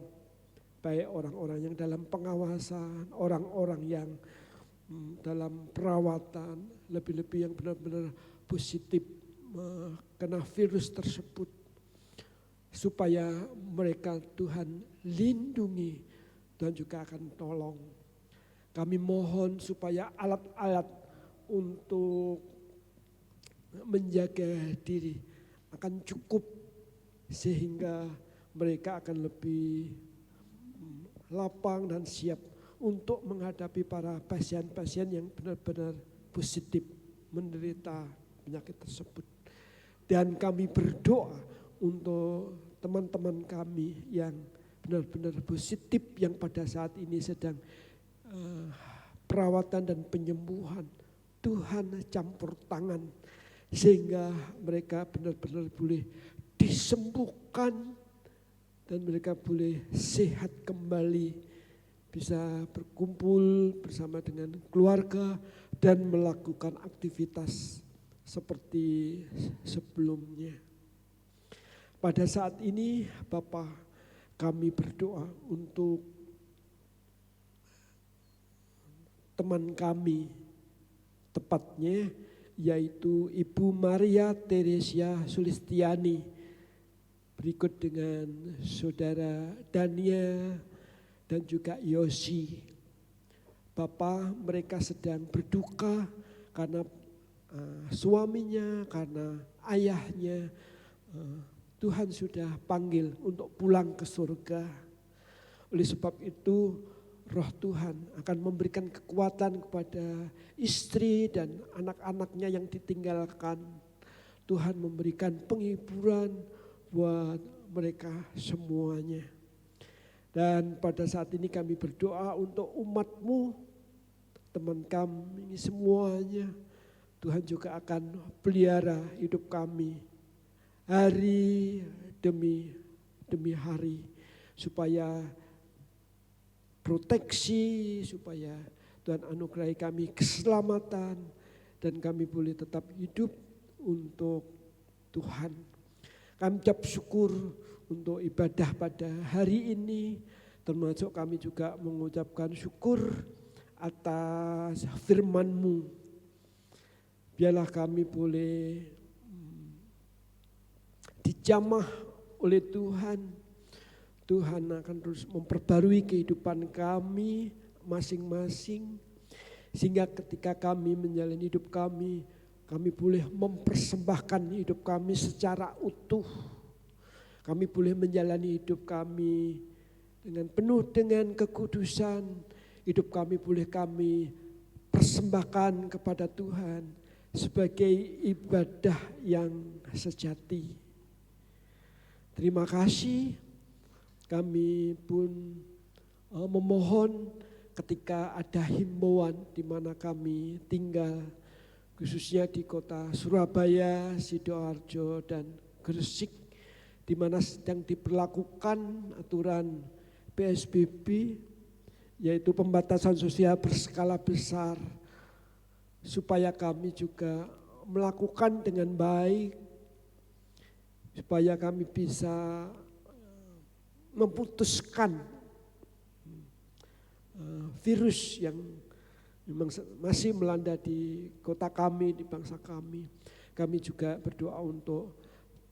baik orang-orang yang dalam pengawasan, orang-orang yang dalam perawatan, lebih-lebih yang benar-benar positif kena virus tersebut, supaya mereka Tuhan lindungi dan juga akan tolong. Kami mohon supaya alat-alat untuk menjaga diri akan cukup sehingga mereka akan lebih lapang dan siap untuk menghadapi para pasien-pasien yang benar-benar positif menderita penyakit tersebut. Dan kami berdoa untuk teman-teman kami yang benar-benar positif yang pada saat ini sedang perawatan dan penyembuhan. Tuhan campur tangan sehingga mereka benar-benar boleh disembuhkan dan mereka boleh sehat kembali, bisa berkumpul bersama dengan keluarga dan melakukan aktivitas seperti sebelumnya. Pada saat ini Bapa, kami berdoa untuk teman kami, tepatnya yaitu Ibu Maria Teresia Sulistiani, berikut dengan Saudara Dania dan juga Yosi. Bapa, mereka sedang berduka karena suaminya, karena ayahnya Tuhan sudah panggil untuk pulang ke surga. Oleh sebab itu Roh Tuhan akan memberikan kekuatan kepada istri dan anak-anaknya yang ditinggalkan. Tuhan memberikan penghiburan buat mereka semuanya. Dan pada saat ini kami berdoa untuk umat-Mu, teman kami semuanya. Tuhan juga akan pelihara hidup kami hari demi hari, supaya proteksi, supaya Tuhan anugerahi kami keselamatan dan kami boleh tetap hidup untuk Tuhan. Kami ucap syukur untuk ibadah pada hari ini, termasuk kami juga mengucapkan syukur atas firman-Mu. Biarlah kami boleh dijamah oleh Tuhan. Tuhan akan terus memperbarui kehidupan kami masing-masing, sehingga ketika kami menjalani hidup kami boleh mempersembahkan hidup kami secara utuh. Kami boleh menjalani hidup kami dengan penuh dengan kekudusan. Hidup kami boleh kami persembahkan kepada Tuhan sebagai ibadah yang sejati. Terima kasih. Kami pun memohon ketika ada himbauan di mana kami tinggal, khususnya di kota Surabaya, Sidoarjo dan Gresik, di mana sedang diberlakukan aturan PSBB, yaitu pembatasan sosial berskala besar, supaya kami juga melakukan dengan baik, supaya kami bisa memutuskan virus yang memang masih melanda di kota kami, di bangsa kami. Kami juga berdoa untuk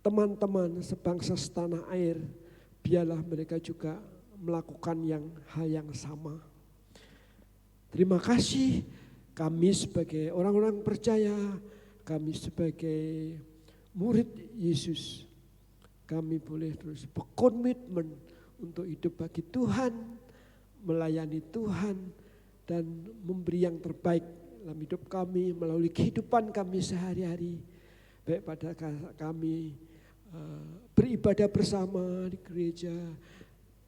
teman-teman sebangsa setanah air, biarlah mereka juga melakukan hal yang sama. Terima kasih, kami sebagai orang-orang percaya, kami sebagai murid Yesus, kami boleh terus berkomitmen untuk hidup bagi Tuhan, melayani Tuhan, dan memberi yang terbaik dalam hidup kami melalui kehidupan kami sehari-hari. Baik pada kami beribadah bersama di gereja,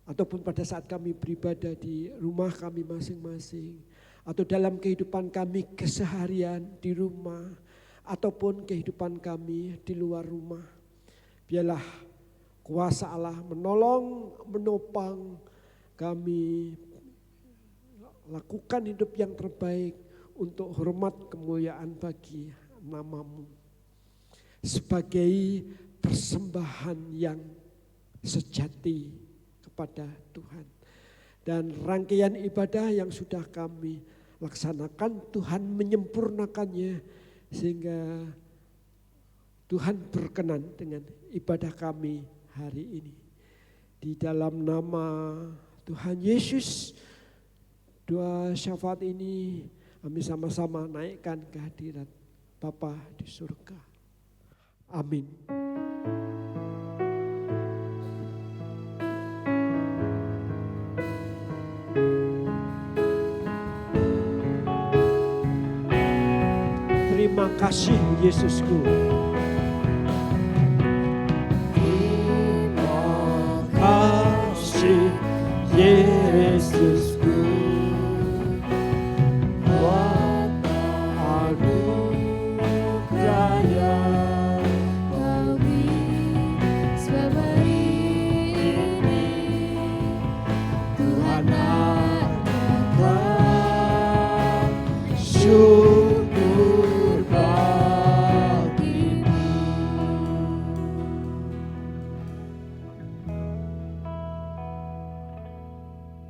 ataupun pada saat kami beribadah di rumah kami masing-masing, atau dalam kehidupan kami keseharian di rumah, ataupun kehidupan kami di luar rumah. Biarlah kuasa Allah menolong, menopang kami lakukan hidup yang terbaik untuk hormat kemuliaan bagi nama-Mu. Sebagai persembahan yang sejati kepada Tuhan. Dan rangkaian ibadah yang sudah kami laksanakan, Tuhan menyempurnakannya sehingga Tuhan berkenan dengan ibadah kami hari ini. Di dalam nama Tuhan Yesus, doa syafaat ini kami sama-sama naikkan ke hadirat Bapa di surga. Amin. Terima kasih Yesusku.